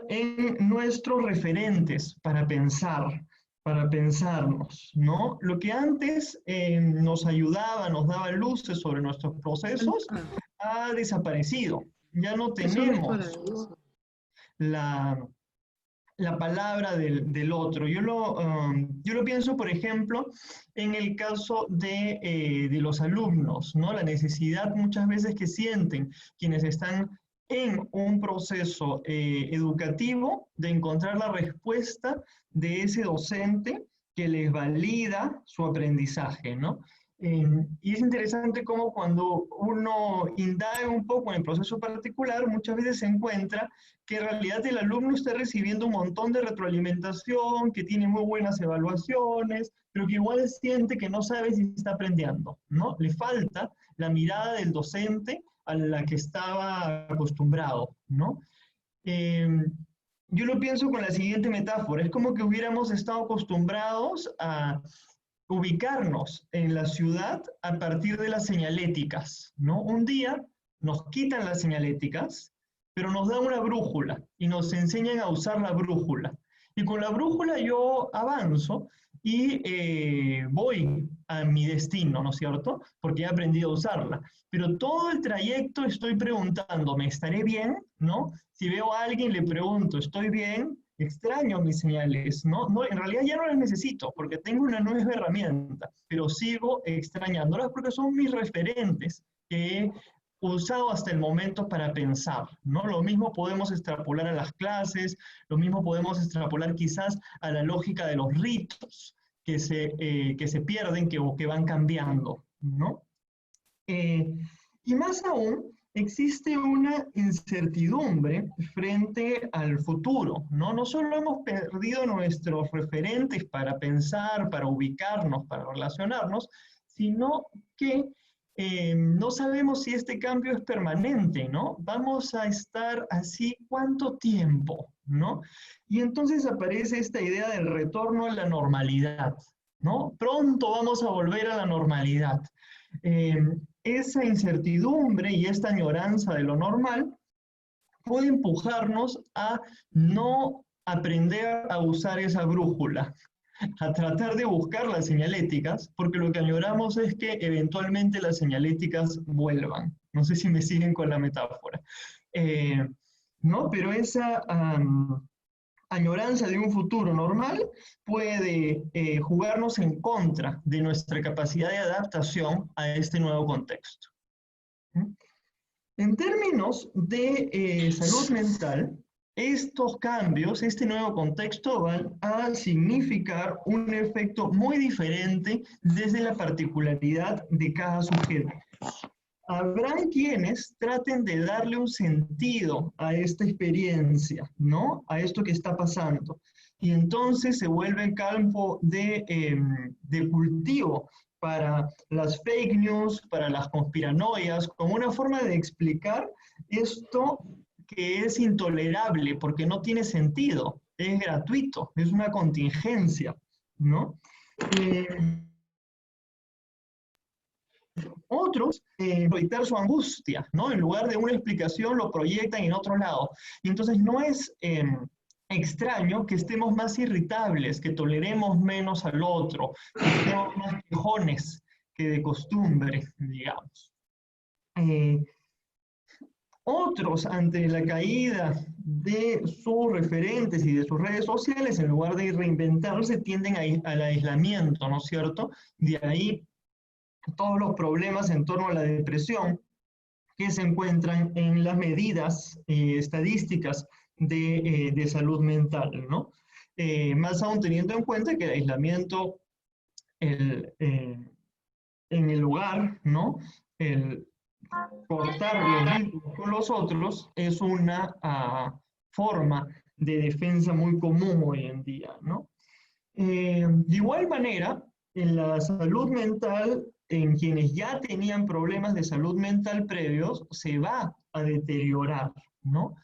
en nuestros referentes para pensar, para pensarnos, ¿no? Lo que antes nos ayudaba, nos daba luces sobre nuestros procesos, ha desaparecido. Ya no tenemos la palabra del otro. Yo lo pienso, por ejemplo, en el caso de los alumnos, ¿no? La necesidad muchas veces que sienten quienes están en un proceso educativo de encontrar la respuesta de ese docente que les valida su aprendizaje, ¿no? Y es interesante cómo cuando uno indaga un poco en el proceso particular, muchas veces se encuentra que en realidad el alumno está recibiendo un montón de retroalimentación, que tiene muy buenas evaluaciones, pero que igual siente que no sabe si está aprendiendo, ¿no? Le falta la mirada del docente a la que estaba acostumbrado, ¿no? Yo lo pienso con la siguiente metáfora, es como que hubiéramos estado acostumbrados a ubicarnos en la ciudad a partir de las señaléticas, ¿no? Un día nos quitan las señaléticas, pero nos dan una brújula y nos enseñan a usar la brújula. Y con la brújula yo avanzo y voy a mi destino, ¿no es cierto? Porque he aprendido a usarla. Pero todo el trayecto estoy preguntándome, ¿estaré bien? ¿No? Si veo a alguien le pregunto, ¿estoy bien? Extraño mis señales, ¿no? No, en realidad ya no las necesito porque tengo una nueva herramienta, pero sigo extrañándolas porque son mis referentes que he usado hasta el momento para pensar, ¿no? Lo mismo podemos extrapolar a las clases, lo mismo podemos extrapolar quizás a la lógica de los ritos que se pierden o que van cambiando, ¿no? Y más aún, existe una incertidumbre frente al futuro, ¿no? No solo hemos perdido nuestros referentes para pensar, para ubicarnos, para relacionarnos, sino que no sabemos si este cambio es permanente, ¿no? Vamos a estar así ¿cuánto tiempo? ¿No? Y entonces aparece esta idea del retorno a la normalidad, ¿no? Pronto vamos a volver a la normalidad. Esa incertidumbre y esta añoranza de lo normal puede empujarnos a no aprender a usar esa brújula, a tratar de buscar las señaléticas, porque lo que añoramos es que eventualmente las señaléticas vuelvan. No sé si me siguen con la metáfora. ¿no? Pero esa añoranza de un futuro normal puede jugarnos en contra de nuestra capacidad de adaptación a este nuevo contexto. En términos de salud mental, estos cambios, este nuevo contexto van a significar un efecto muy diferente desde la particularidad de cada sujeto. Habrán quienes traten de darle un sentido a esta experiencia, ¿no? A esto que está pasando. Y entonces se vuelve campo de cultivo para las fake news, para las conspiranoias, como una forma de explicar esto que es intolerable porque no tiene sentido, es gratuito, es una contingencia, ¿no? Otros proyectar su angustia, ¿no? En lugar de una explicación lo proyectan en otro lado. Y entonces no es extraño que estemos más irritables, que toleremos menos al otro, que estemos más quejones que de costumbre, digamos. Otros, ante la caída de sus referentes y de sus redes sociales, en lugar de reinventarse, tienden al aislamiento, ¿no es cierto? De ahí todos los problemas en torno a la depresión que se encuentran en las medidas estadísticas de salud mental, ¿no? Más aún teniendo en cuenta que el aislamiento en el lugar, ¿no? El cortar los vínculos con los otros es una forma de defensa muy común hoy en día, ¿no? De igual manera, en la salud mental, en quienes ya tenían problemas de salud mental previos, se va a deteriorar, ¿no?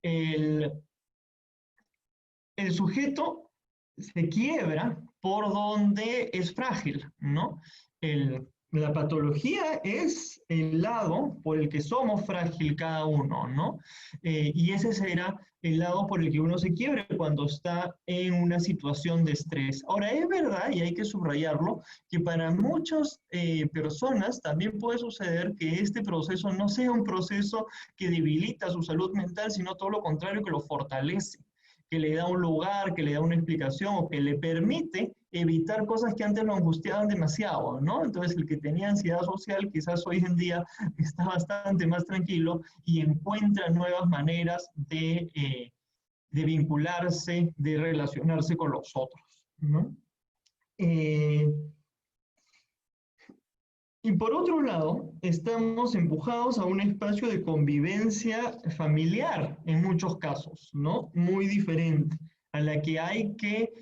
El sujeto se quiebra por donde es frágil, ¿no? La patología es el lado por el que somos frágil cada uno, ¿no? Y ese será el lado por el que uno se quiebre cuando está en una situación de estrés. Ahora, es verdad, y hay que subrayarlo, que para muchas personas también puede suceder que este proceso no sea un proceso que debilita su salud mental, sino todo lo contrario, que lo fortalece, que le da un lugar, que le da una explicación o que le permite evitar cosas que antes lo angustiaban demasiado, ¿no? Entonces, el que tenía ansiedad social quizás hoy en día está bastante más tranquilo y encuentra nuevas maneras de vincularse, de relacionarse con los otros, ¿no? Y por otro lado, estamos empujados a un espacio de convivencia familiar en muchos casos, ¿no? Muy diferente, a la que hay que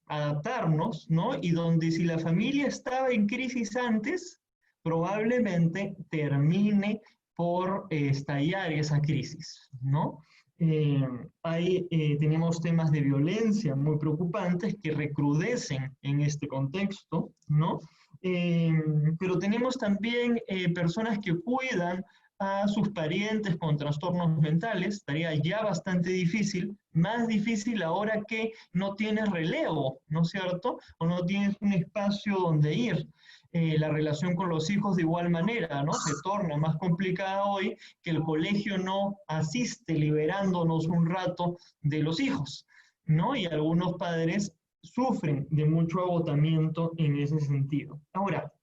adaptarnos, ¿no? Y donde si la familia estaba en crisis antes, probablemente termine por estallar esa crisis, ¿no? Tenemos temas de violencia muy preocupantes que recrudecen en este contexto, ¿no? Pero tenemos también personas que cuidan a sus parientes con trastornos mentales, tarea ya bastante difícil, más difícil ahora que no tienes relevo, ¿no es cierto? O no tienes un espacio donde ir. La relación con los hijos de igual manera, ¿no? Se torna más complicada hoy que el colegio no asiste liberándonos un rato de los hijos, ¿no? Y algunos padres sufren de mucho agotamiento en ese sentido. Ahora,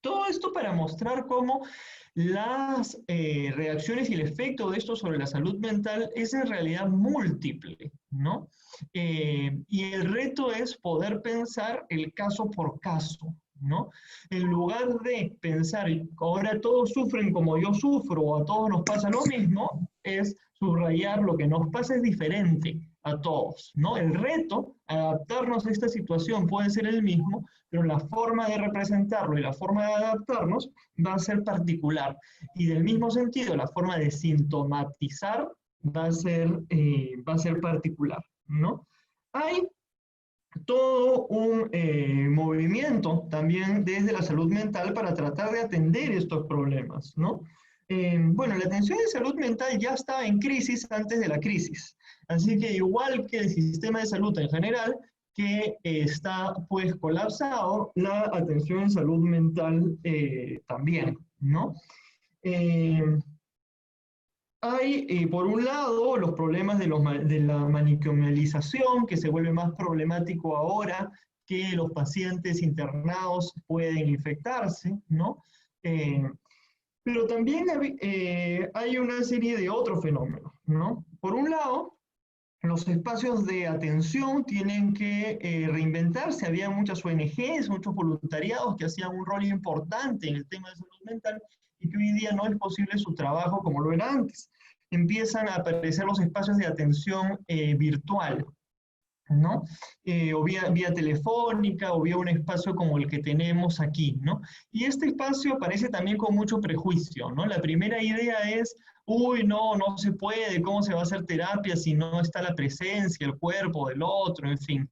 todo esto para mostrar cómo las reacciones y el efecto de esto sobre la salud mental es en realidad múltiple, ¿no? Y el reto es poder pensar el caso por caso, ¿no? En lugar de pensar, ahora todos sufren como yo sufro, o a todos nos pasa lo mismo, es subrayar lo que nos pasa es diferente a todos, ¿no? El reto, adaptarnos a esta situación puede ser el mismo, pero la forma de representarlo y la forma de adaptarnos va a ser particular. Y del mismo sentido, la forma de sintomatizar va a ser particular, ¿no? Hay todo un movimiento también desde la salud mental para tratar de atender estos problemas, ¿no? Bueno, la atención de salud mental ya estaba en crisis antes de la crisis, así que igual que el sistema de salud en general, que está pues colapsado, la atención en salud mental también, ¿no? hay, por un lado, los problemas de la manicomialización, que se vuelve más problemático ahora que los pacientes internados pueden infectarse, ¿no? Pero también hay una serie de otros fenómenos, ¿no? Por un lado, los espacios de atención tienen que reinventarse. Había muchas ONGs, muchos voluntariados que hacían un rol importante en el tema de salud mental y que hoy en día no es posible su trabajo como lo era antes. Empiezan a aparecer los espacios de atención virtual, ¿no? O vía telefónica, o vía un espacio como el que tenemos aquí, ¿no? Y este espacio aparece también con mucho prejuicio, ¿no? La primera idea es, uy, no, no se puede, ¿cómo se va a hacer terapia si no está la presencia, el cuerpo del otro, en fin?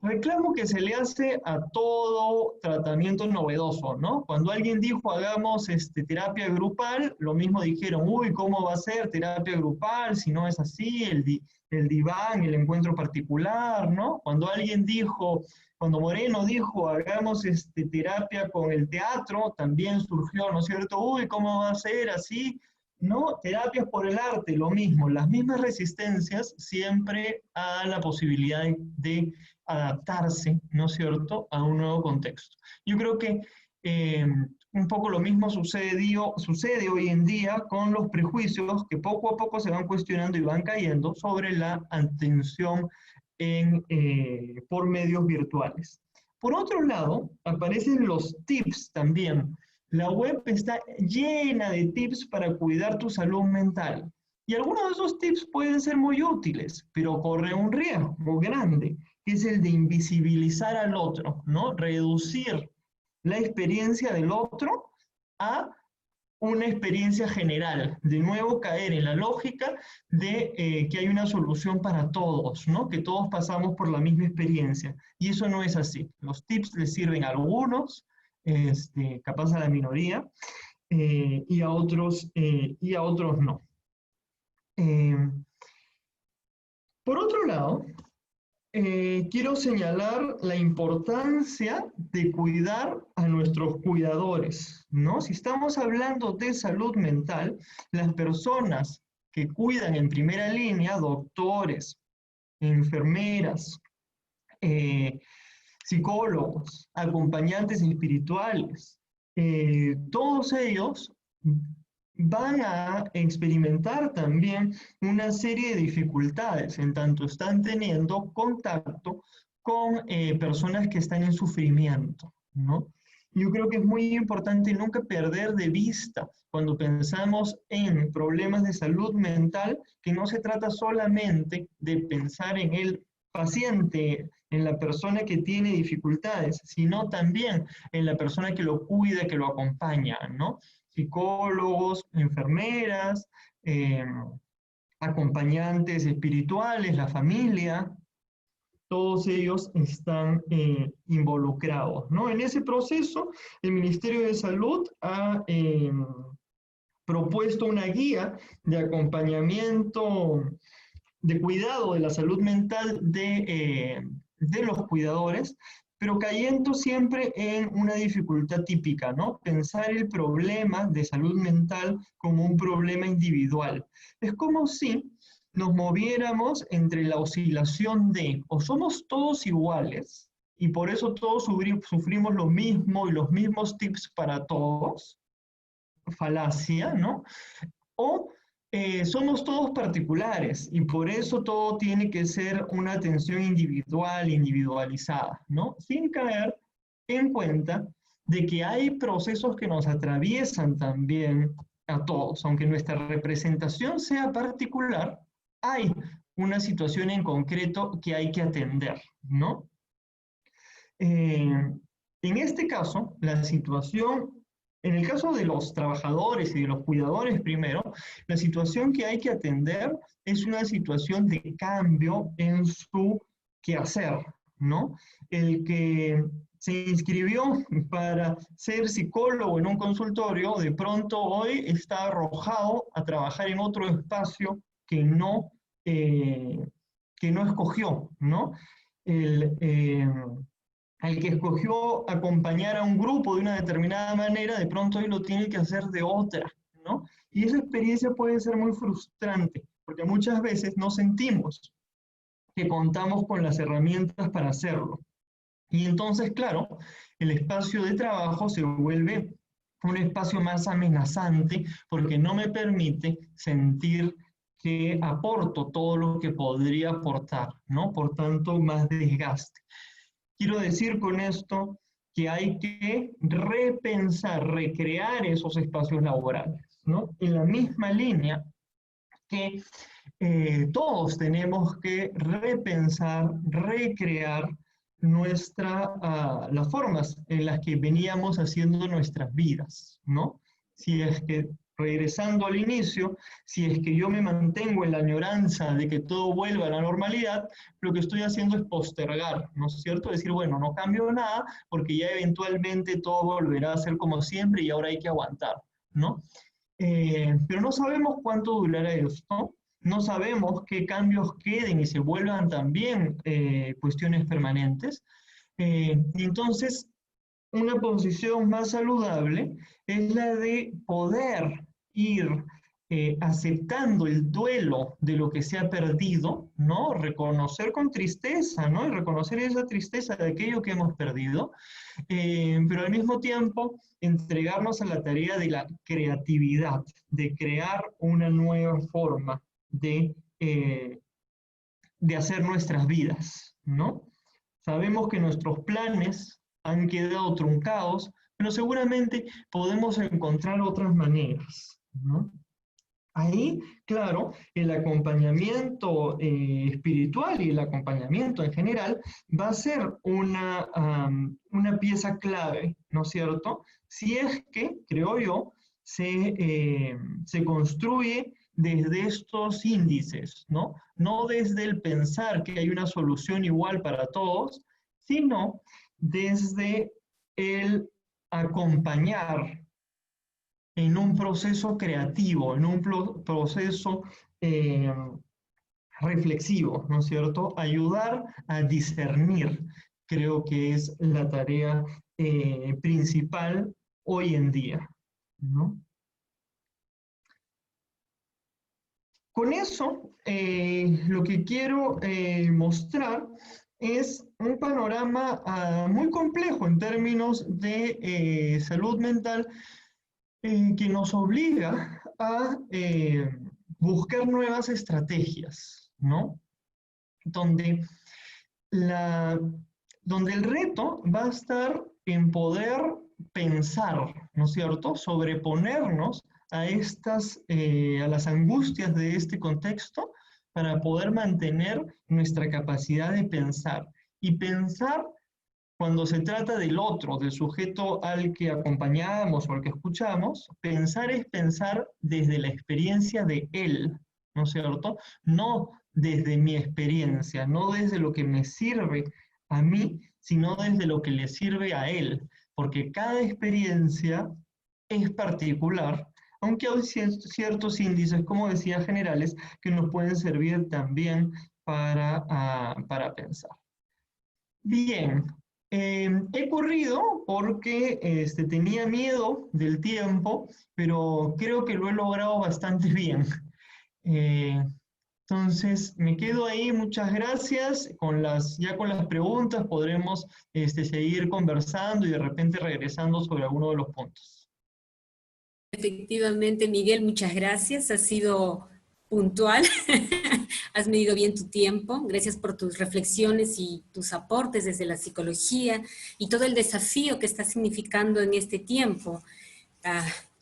Reclamo que se le hace a todo tratamiento novedoso, ¿no? Cuando alguien dijo hagamos terapia grupal, lo mismo dijeron, uy, ¿cómo va a ser terapia grupal si no es así, el diván, el encuentro particular, ¿no? Cuando alguien dijo, cuando Moreno dijo hagamos terapia con el teatro, también surgió, ¿no es cierto? Uy, ¿cómo va a ser así? ¿No? Terapias por el arte, lo mismo, las mismas resistencias siempre a la posibilidad de adaptarse, ¿no es cierto?, a un nuevo contexto. Yo creo que un poco lo mismo sucede hoy en día con los prejuicios que poco a poco se van cuestionando y van cayendo sobre la atención por medios virtuales. Por otro lado, aparecen los tips también. La web está llena de tips para cuidar tu salud mental. Y algunos de esos tips pueden ser muy útiles, pero corren un riesgo grande, que es el de invisibilizar al otro, ¿no? Reducir la experiencia del otro a una experiencia general. De nuevo, caer en la lógica de que hay una solución para todos, ¿no? Que todos pasamos por la misma experiencia. Y eso no es así. Los tips les sirven a algunos, capaz a la minoría, y a otros no. Por otro lado, quiero señalar la importancia de cuidar a nuestros cuidadores, ¿no? Si estamos hablando de salud mental, las personas que cuidan en primera línea, doctores, enfermeras, psicólogos, acompañantes espirituales, todos ellos van a experimentar también una serie de dificultades en tanto están teniendo contacto con personas que están en sufrimiento, ¿no? Yo creo que es muy importante nunca perder de vista cuando pensamos en problemas de salud mental que no se trata solamente de pensar en el paciente, en la persona que tiene dificultades, sino también en la persona que lo cuida, que lo acompaña, ¿no? Psicólogos, enfermeras, acompañantes espirituales, la familia, todos ellos están involucrados, ¿no? En ese proceso, el Ministerio de Salud ha propuesto una guía de acompañamiento, de cuidado de la salud mental de los cuidadores, pero cayendo siempre en una dificultad típica, ¿no? Pensar el problema de salud mental como un problema individual. Es como si nos moviéramos entre la oscilación de o somos todos iguales y por eso todos sufrimos lo mismo y los mismos tips para todos, falacia, ¿no? O somos todos particulares y por eso todo tiene que ser una atención individual, individualizada, ¿no? Sin caer en cuenta de que hay procesos que nos atraviesan también a todos. Aunque nuestra representación sea particular, hay una situación en concreto que hay que atender, ¿no? En este caso, la situación, en el caso de los trabajadores y de los cuidadores primero, la situación que hay que atender es una situación de cambio en su quehacer, ¿no? El que se inscribió para ser psicólogo en un consultorio, de pronto hoy está arrojado a trabajar en otro espacio que no escogió, ¿no? Al que escogió acompañar a un grupo de una determinada manera, de pronto hoy lo tiene que hacer de otra, ¿no? Y esa experiencia puede ser muy frustrante, porque muchas veces no sentimos que contamos con las herramientas para hacerlo. Y entonces, claro, el espacio de trabajo se vuelve un espacio más amenazante porque no me permite sentir que aporto todo lo que podría aportar, ¿no? Por tanto, más desgaste. Quiero decir con esto que hay que repensar, recrear esos espacios laborales, ¿no? En la misma línea que todos tenemos que repensar, recrear las formas en las que veníamos haciendo nuestras vidas, ¿no? Si es que, regresando al inicio, si es que yo me mantengo en la añoranza de que todo vuelva a la normalidad, lo que estoy haciendo es postergar, ¿no es cierto? Decir, bueno, no cambio nada porque ya eventualmente todo volverá a ser como siempre y ahora hay que aguantar, ¿no? Pero no sabemos cuánto durará esto, no sabemos qué cambios queden y se vuelvan también cuestiones permanentes. Y entonces, una posición más saludable es la de poder ir aceptando el duelo de lo que se ha perdido, ¿no? Reconocer con tristeza, ¿no? Y reconocer esa tristeza de aquello que hemos perdido, pero al mismo tiempo entregarnos a la tarea de la creatividad, de crear una nueva forma de hacer nuestras vidas, ¿no? Sabemos que nuestros planes han quedado truncados, pero seguramente podemos encontrar otras maneras, ¿no? Ahí, claro, el acompañamiento espiritual y el acompañamiento en general va a ser una pieza clave, ¿no es cierto? Si es que, creo yo, se construye desde estos índices, ¿no? No desde el pensar que hay una solución igual para todos, sino desde el acompañar en un proceso creativo, en un proceso reflexivo, ¿no es cierto? Ayudar a discernir, creo que es la tarea principal hoy en día, ¿no? Con eso, lo que quiero mostrar es un panorama muy complejo en términos de salud mental, que nos obliga a buscar nuevas estrategias, ¿no? Donde, donde el reto va a estar en poder pensar, ¿no es cierto?, sobreponernos a a las angustias de este contexto para poder mantener nuestra capacidad de pensar. Y pensar cuando se trata del otro, del sujeto al que acompañamos o al que escuchamos, pensar es pensar desde la experiencia de él, ¿no es cierto? No desde mi experiencia, no desde lo que me sirve a mí, sino desde lo que le sirve a él, porque cada experiencia es particular, aunque hay ciertos índices, como decía, generales, que nos pueden servir también para pensar. Bien, he corrido porque tenía miedo del tiempo, pero creo que lo he logrado bastante bien. Eh, entonces, me quedo ahí, muchas gracias. Ya con las preguntas podremos seguir conversando y de repente regresando sobre alguno de los puntos. Efectivamente, Miguel, muchas gracias. Has sido puntual, has medido bien tu tiempo. Gracias por tus reflexiones y tus aportes desde la psicología y todo el desafío que está significando en este tiempo.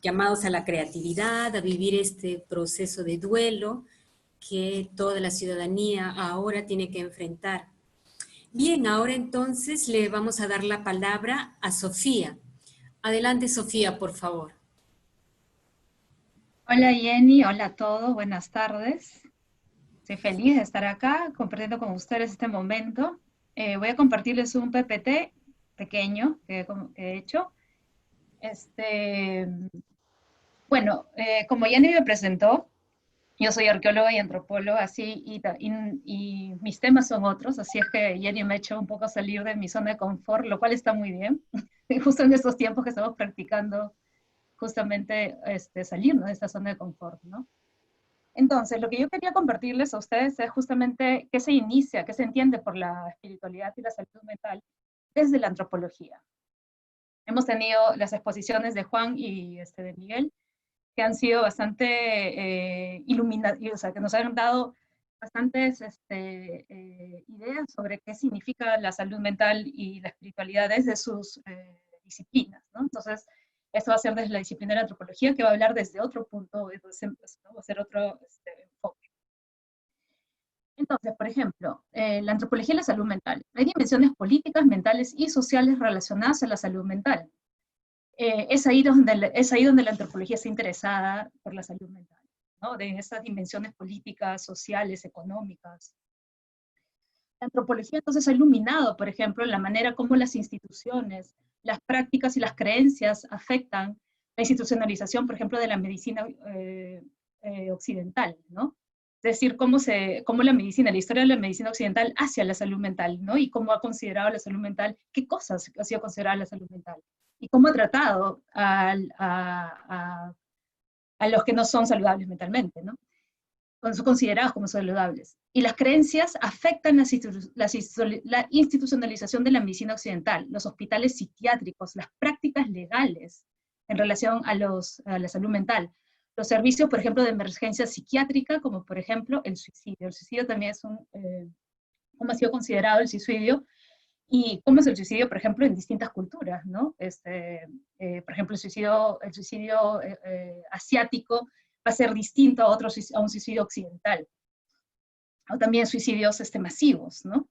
Llamados a la creatividad, a vivir este proceso de duelo que toda la ciudadanía ahora tiene que enfrentar. Bien, ahora entonces le vamos a dar la palabra a Sofía. Adelante, Sofía, por favor. Hola Jenny, hola a todos, buenas tardes. Estoy feliz de estar acá compartiendo con ustedes este momento. Voy a compartirles un PPT pequeño que he hecho. Bueno, como Jenny me presentó, yo soy arqueóloga y antropóloga, así, y mis temas son otros, así es que Jenny me ha hecho un poco salir de mi zona de confort, lo cual está muy bien, justo en estos tiempos que estamos practicando justamente salirnos de esta zona de confort, ¿no? Entonces, lo que yo quería compartirles a ustedes es justamente qué se inicia, qué se entiende por la espiritualidad y la salud mental desde la antropología. Hemos tenido las exposiciones de Juan y de Miguel, que han sido bastante iluminativas, o sea, que nos han dado bastantes ideas sobre qué significa la salud mental y la espiritualidad desde sus disciplinas, ¿no? Entonces, esto va a ser desde la disciplina de la antropología, que va a hablar desde otro punto, entonces, ¿no? Va a ser otro enfoque. Entonces, por ejemplo, la antropología y la salud mental. Hay dimensiones políticas, mentales y sociales relacionadas a la salud mental. Es ahí donde la antropología está interesada por la salud mental, ¿no? De esas dimensiones políticas, sociales, económicas. La antropología entonces ha iluminado, por ejemplo, la manera como las instituciones, las prácticas y las creencias afectan la institucionalización, por ejemplo, de la medicina occidental, ¿no? Es decir, cómo la medicina, la historia de la medicina occidental hacia la salud mental, ¿no? Y cómo ha considerado la salud mental, qué cosas ha sido considerada la salud mental, y cómo ha tratado a los que no son saludables mentalmente, ¿no? Son considerados como saludables. Y las creencias afectan la institucionalización de la medicina occidental, los hospitales psiquiátricos, las prácticas legales en relación a la salud mental, los servicios, por ejemplo, de emergencia psiquiátrica, como por ejemplo el suicidio. El suicidio también es cómo ha sido considerado el suicidio, y cómo es el suicidio, por ejemplo, en distintas culturas, ¿no? Por ejemplo, el suicidio asiático va a ser distinto a un suicidio occidental, o también suicidios masivos, ¿no?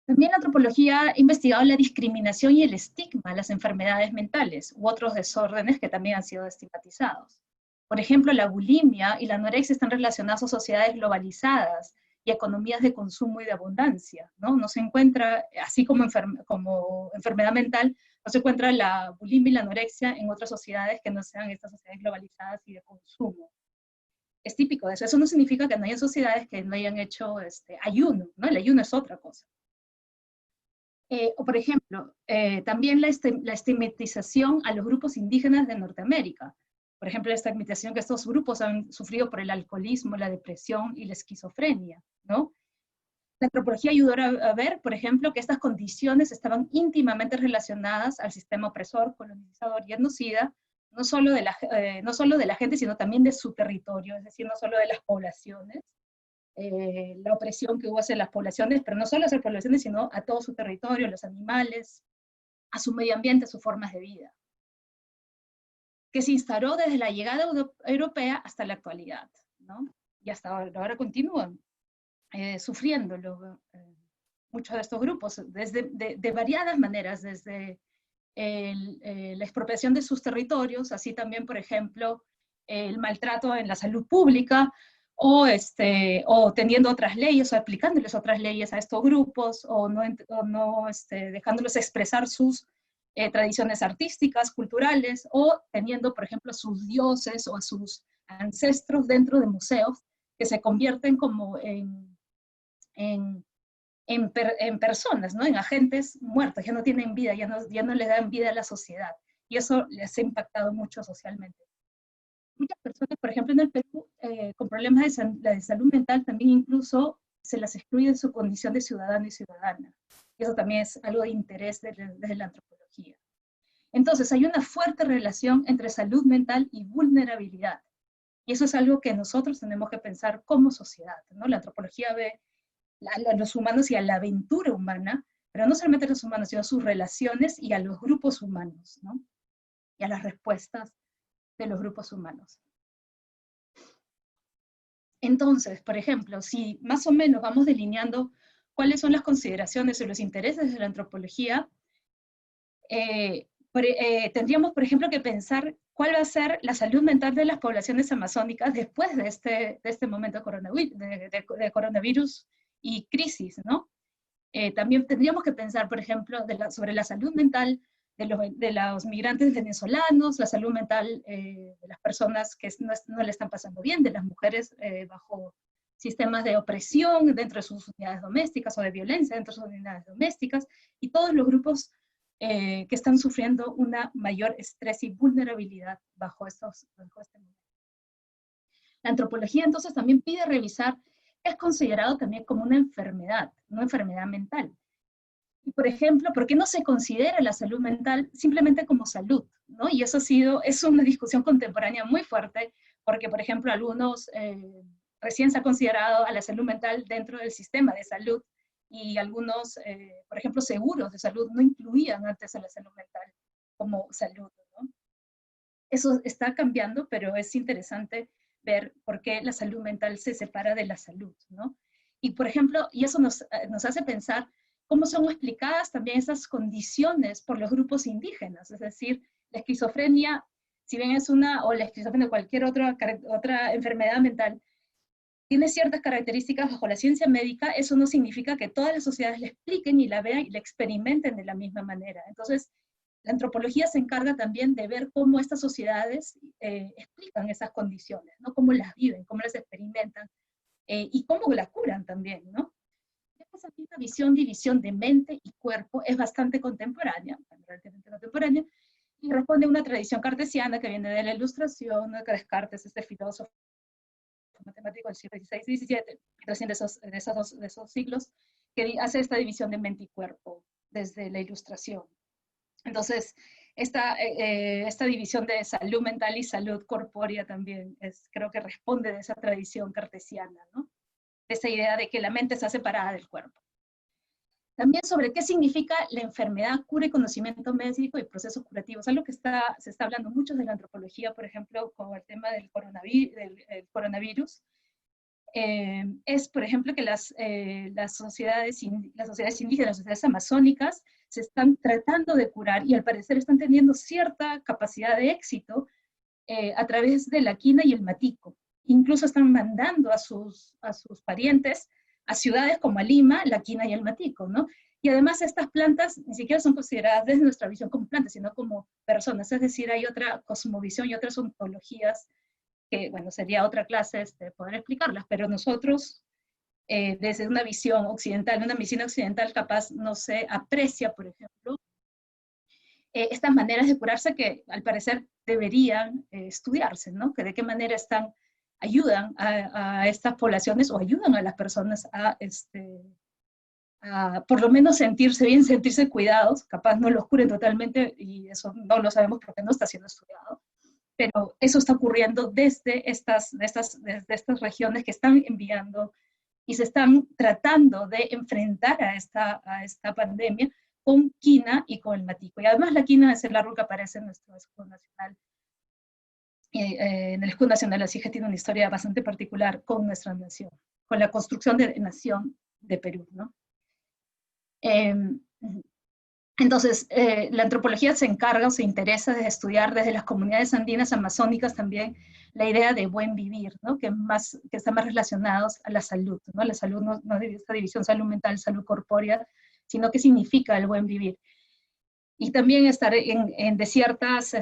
También la antropología ha investigado la discriminación y el estigma, las enfermedades mentales, u otros desórdenes que también han sido estigmatizados. Por ejemplo, la bulimia y la anorexia están relacionadas a sociedades globalizadas y economías de consumo y de abundancia, ¿no? No se encuentra, así como enfermedad mental, no se encuentra la bulimia y la anorexia en otras sociedades que no sean estas sociedades globalizadas y de consumo. Es típico de eso. Eso no significa que no haya sociedades que no hayan hecho ayuno, ¿no? El ayuno es otra cosa. O por ejemplo, también la estigmatización a los grupos indígenas de Norteamérica. Por ejemplo, la estigmatización que estos grupos han sufrido por el alcoholismo, la depresión y la esquizofrenia, ¿no? La antropología ayudó a ver, por ejemplo, que estas condiciones estaban íntimamente relacionadas al sistema opresor, colonizador y etnocida, no solo de la gente, sino también de su territorio, es decir, no solo de las poblaciones, la opresión que hubo hacia las poblaciones, pero no solo hacia las poblaciones, sino a todo su territorio, los animales, a su medio ambiente, a sus formas de vida, que se instauró desde la llegada europea hasta la actualidad, ¿no? Y hasta ahora continúan sufriéndolo muchos de estos grupos, de variadas maneras, desde la expropiación de sus territorios, así también, por ejemplo, el maltrato en la salud pública, o teniendo otras leyes, o aplicándoles otras leyes a estos grupos, o no dejándolos expresar sus tradiciones artísticas, culturales, o teniendo, por ejemplo, sus dioses o a sus ancestros dentro de museos, que se convierten como en personas, ¿no? En agentes muertos, ya no tienen vida, ya no le dan vida a la sociedad, y eso les ha impactado mucho socialmente. Muchas personas, por ejemplo, en el Perú, con problemas de salud mental, también incluso se las excluye de su condición de ciudadano y ciudadana. Y eso también es algo de interés desde la antropología. Entonces, hay una fuerte relación entre salud mental y vulnerabilidad. Y eso es algo que nosotros tenemos que pensar como sociedad, ¿no? La antropología ve a los humanos y a la aventura humana, pero no solamente a los humanos, sino a sus relaciones y a los grupos humanos, ¿no? Y a las respuestas de los grupos humanos. Entonces, por ejemplo, si más o menos vamos delineando cuáles son las consideraciones o los intereses de la antropología, tendríamos, por ejemplo, que pensar cuál va a ser la salud mental de las poblaciones amazónicas después de este momento de coronavirus y crisis, ¿no? También tendríamos que pensar, por ejemplo, sobre la salud mental de los migrantes venezolanos, la salud mental de las personas que no le están pasando bien, de las mujeres bajo sistemas de opresión dentro de sus unidades domésticas o de violencia dentro de sus unidades domésticas, y todos los grupos que están sufriendo una mayor estrés y vulnerabilidad bajo este momento. La antropología entonces también pide revisar qué es considerado también como una enfermedad mental. Y por ejemplo, ¿por qué no se considera la salud mental simplemente como salud? ¿No? Y eso es una discusión contemporánea muy fuerte, porque por ejemplo algunos recién se ha considerado a la salud mental dentro del sistema de salud, y algunos, por ejemplo, seguros de salud no incluían antes a la salud mental como salud, ¿no? Eso está cambiando, pero es interesante ver por qué la salud mental se separa de la salud, ¿no? Y por ejemplo, y eso nos hace pensar cómo son explicadas también esas condiciones por los grupos indígenas, es decir, la esquizofrenia, si bien es o la esquizofrenia o cualquier otra enfermedad mental, tiene ciertas características bajo la ciencia médica, eso no significa que todas las sociedades la expliquen y la vean y la experimenten de la misma manera. Entonces, la antropología se encarga también de ver cómo estas sociedades explican esas condiciones, ¿no? Cómo las viven, cómo las experimentan y cómo la curan también, ¿no? Esa división de mente y cuerpo es bastante contemporánea, relativamente contemporánea, y responde a una tradición cartesiana que viene de la Ilustración, ¿no? Que Descartes, este filósofo matemático del siglo XVI y XVII, recién de esos siglos, que hace esta división de mente y cuerpo desde la Ilustración. Entonces, esta división de salud mental y salud corpórea también creo que responde de esa tradición cartesiana, ¿no? De esa idea de que la mente está separada del cuerpo. También sobre qué significa la enfermedad, cura y conocimiento médico y procesos curativos, algo que se está hablando mucho de la antropología, por ejemplo, con el tema del coronavirus, es, por ejemplo, que las sociedades indígenas, las sociedades amazónicas, se están tratando de curar y al parecer están teniendo cierta capacidad de éxito a través de la quina y el matico. Incluso están mandando a sus parientes a ciudades como a Lima, la quina y el matico, ¿no? Y además estas plantas ni siquiera son consideradas desde nuestra visión como plantas, sino como personas, es decir, hay otra cosmovisión y otras ontologías que, bueno, sería otra clase poder explicarlas, pero nosotros, desde una visión occidental, una medicina occidental capaz, no se aprecia, por ejemplo, estas maneras de curarse que al parecer deberían estudiarse, ¿no? Que de qué manera ayudan a estas poblaciones o ayudan a las personas a por lo menos sentirse bien, sentirse cuidados, capaz no los curen totalmente y eso no lo sabemos porque no está siendo estudiado, pero eso está ocurriendo desde estas regiones que están enviando y se están tratando de enfrentar a esta pandemia con quina y con el matico. Y además la quina es el árbol que aparece en nuestro escudo nacional. En el escudo nacional, así que tiene una historia bastante particular con nuestra nación, con la construcción de nación de Perú, ¿no? Entonces, la antropología se encarga o se interesa de estudiar desde las comunidades andinas amazónicas también la idea de buen vivir, ¿no? que está más relacionados a la salud, ¿no? La salud no de esta división salud mental, salud corpórea, sino qué significa el buen vivir. Y también estar de ciertas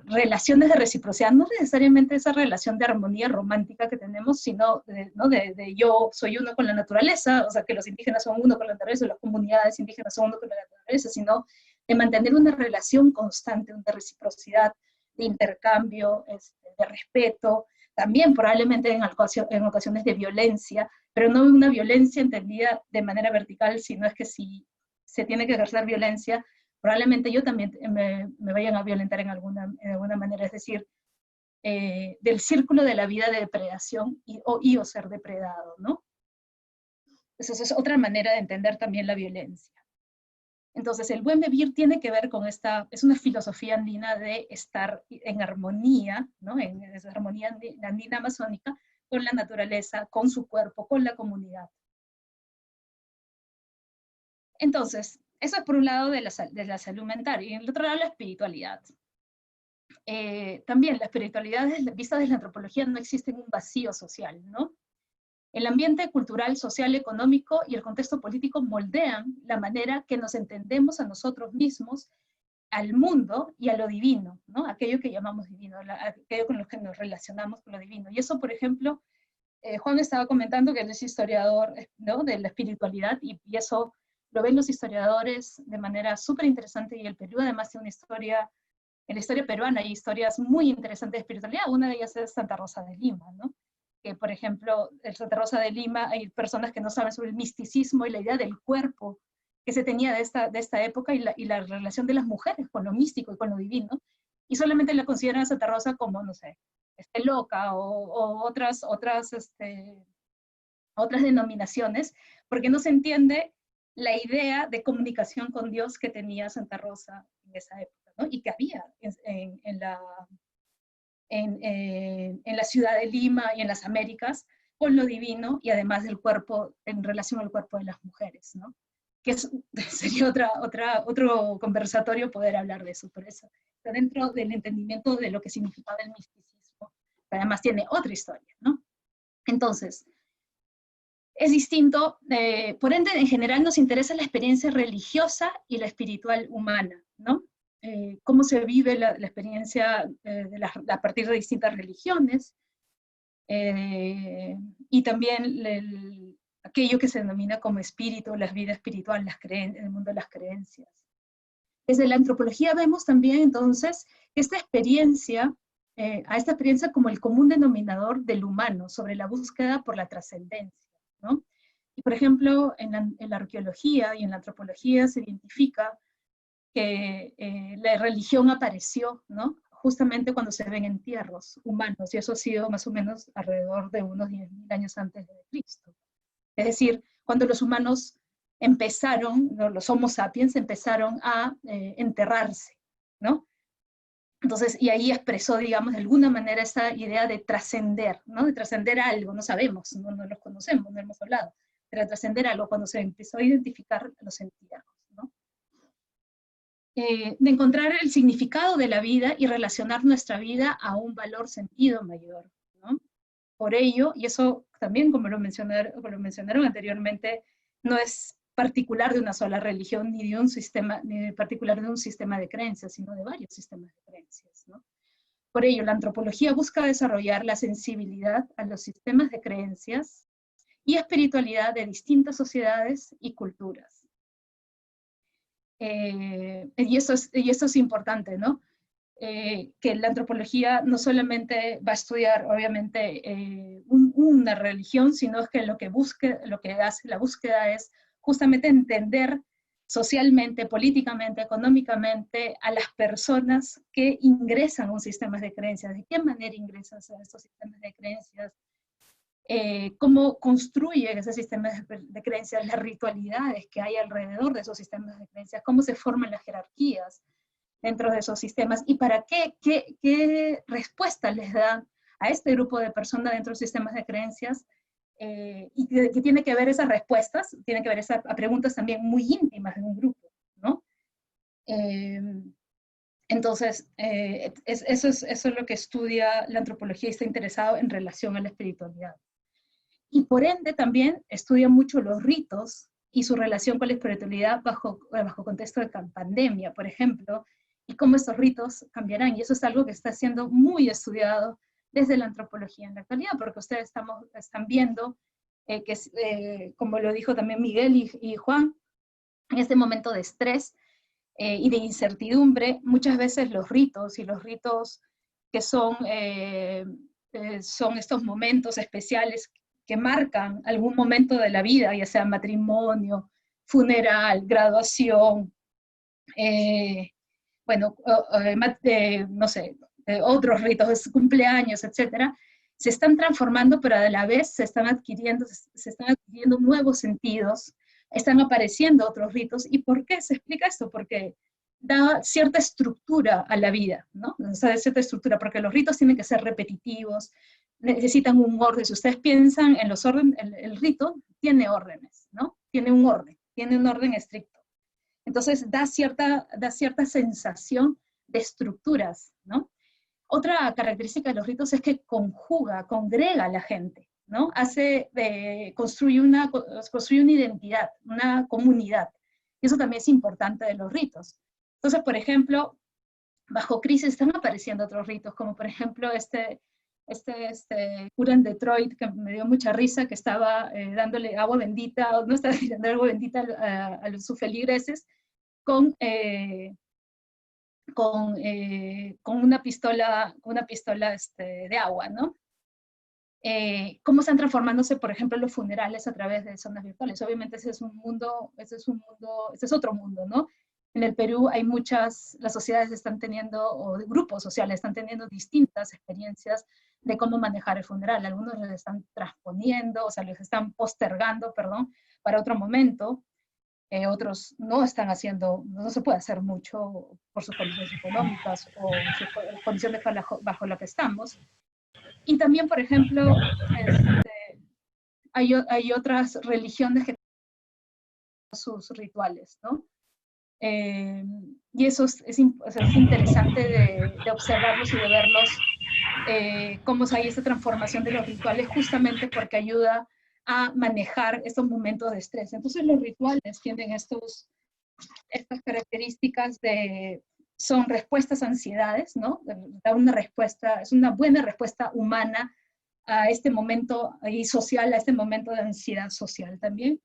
relaciones de reciprocidad, no necesariamente esa relación de armonía romántica que tenemos, sino de yo soy uno con la naturaleza, o sea, que los indígenas son uno con la naturaleza, las comunidades indígenas son uno con la naturaleza, sino de mantener una relación constante de reciprocidad, de intercambio, de respeto, también probablemente en ocasiones de violencia, pero no una violencia entendida de manera vertical, sino es que si se tiene que ejercer violencia, probablemente yo también me vayan a violentar en alguna manera, es decir, del círculo de la vida de depredación o ser depredado, ¿no? Eso es otra manera de entender también la violencia. Entonces, el buen vivir tiene que ver con es una filosofía andina de estar en armonía, ¿no? En esa armonía andina amazónica con la naturaleza, con su cuerpo, con la comunidad. Entonces, eso es por un lado de la salud mental, y en el otro lado la espiritualidad. También la espiritualidad, vista desde la antropología, no existe en un vacío social, ¿no? El ambiente cultural, social, económico y el contexto político moldean la manera que nos entendemos a nosotros mismos, al mundo y a lo divino, ¿no? Aquello que llamamos divino, aquello con lo que nos relacionamos con lo divino. Y eso, por ejemplo, Juan estaba comentando que él es historiador, ¿no? De la espiritualidad, y eso lo ven los historiadores de manera súper interesante, y el Perú además tiene una historia, en la historia peruana hay historias muy interesantes de espiritualidad. Una de ellas es Santa Rosa de Lima, ¿no? Que por ejemplo, en Santa Rosa de Lima hay personas que no saben sobre el misticismo y la idea del cuerpo que se tenía de esta época, y la relación de las mujeres con lo místico y con lo divino, y solamente la consideran a Santa Rosa como, no sé, loca, o otras denominaciones, porque no se entiende la idea de comunicación con Dios que tenía Santa Rosa en esa época, ¿no? Y que había en la ciudad de Lima y en las Américas, con lo divino, y además del cuerpo, en relación al cuerpo de las mujeres, ¿no? Que sería otro conversatorio poder hablar de eso, por eso está dentro del entendimiento de lo que significaba el misticismo, pero además tiene otra historia, ¿no? Entonces, es distinto, por ende, en general nos interesa la experiencia religiosa y la espiritual humana, ¿no? Cómo se vive la experiencia a partir de distintas religiones, y también aquello que se denomina como espíritu, la vida espiritual, el mundo de las creencias. Desde la antropología vemos también entonces esta experiencia, a esta experiencia como el común denominador del humano, sobre la búsqueda por la trascendencia, ¿no? Y por ejemplo, en la arqueología y en la antropología se identifica que la religión apareció, ¿no? Justamente cuando se ven entierros humanos, y eso ha sido más o menos alrededor de unos 10.000 años antes de Cristo. Es decir, cuando los humanos empezaron, los Homo sapiens empezaron a enterrarse, ¿no? Entonces, y ahí expresó, digamos, de alguna manera esa idea de trascender, ¿no? De trascender algo, no sabemos, no los conocemos, no hemos hablado, pero trascender algo cuando se empezó a identificar los entierros, ¿no? De encontrar el significado de la vida y relacionar nuestra vida a un valor sentido mayor, ¿no? Por ello, y eso también como lo mencionaron anteriormente, no es particular de una sola religión, ni de un sistema, ni particular de un sistema de creencias, sino de varios sistemas de creencias, ¿no? Por ello, la antropología busca desarrollar la sensibilidad a los sistemas de creencias y espiritualidad de distintas sociedades y culturas. Y eso es importante, ¿no? Que la antropología no solamente va a estudiar, obviamente, una religión, sino es que lo que hace la búsqueda es justamente entender socialmente, políticamente, económicamente a las personas que ingresan a un sistema de creencias, de qué manera ingresan a estos sistemas de creencias, cómo construyen ese sistema de creencias, las ritualidades que hay alrededor de esos sistemas de creencias, cómo se forman las jerarquías dentro de esos sistemas, y para qué respuesta les dan a este grupo de personas dentro de sistemas de creencias, y que tiene que ver esas respuestas, tiene que ver a preguntas también muy íntimas de un grupo, ¿no? Entonces, eso es lo que estudia la antropología y está interesado en relación a la espiritualidad. Y por ende también estudia mucho los ritos y su relación con la espiritualidad bajo contexto de pandemia, por ejemplo, y cómo estos ritos cambiarán. Y eso es algo que está siendo muy estudiado desde la antropología en la actualidad, porque ustedes están viendo que, como lo dijo también Miguel y Juan, en este momento de estrés y de incertidumbre, muchas veces los ritos que son estos momentos especiales que marcan algún momento de la vida, ya sea matrimonio, funeral, graduación, no sé, otros ritos, cumpleaños, etcétera, se están transformando, pero a la vez se están adquiriendo nuevos sentidos, están apareciendo otros ritos. ¿Y por qué se explica esto? Porque da cierta estructura a la vida, ¿no? O sea, cierta estructura, porque los ritos tienen que ser repetitivos, necesitan un orden. Si ustedes piensan en los órdenes, el rito tiene órdenes, ¿no? Tiene un orden estricto. Entonces da cierta sensación de estructuras, ¿no? Otra característica de los ritos es que congrega a la gente, ¿no? Construye una identidad, una comunidad. Y eso también es importante de los ritos. Entonces, por ejemplo, bajo crisis están apareciendo otros ritos, como por ejemplo este cura en Detroit, que me dio mucha risa, que estaba dándole agua bendita, o no estaba dando agua bendita sus feligreses, con una pistola de agua, ¿no? Cómo están transformándose, por ejemplo, los funerales a través de zonas virtuales. Obviamente ese es otro mundo, ¿no? En el Perú hay las sociedades están teniendo, o grupos sociales están teniendo distintas experiencias de cómo manejar el funeral. Algunos los están transponiendo, o sea, los están postergando, perdón, para otro momento. Otros no están haciendo, no se puede hacer mucho por sus condiciones económicas o sus condiciones bajo las que estamos. Y también, por ejemplo, hay otras religiones que tienen sus rituales, ¿no? Y eso es interesante de observarlos y de verlos, cómo hay esta transformación de los rituales, justamente porque ayuda a manejar estos momentos de estrés. Entonces los rituales tienen estas características son respuestas a ansiedades, ¿no? Da una respuesta, es una buena respuesta humana a este momento y social, a este momento de ansiedad social también.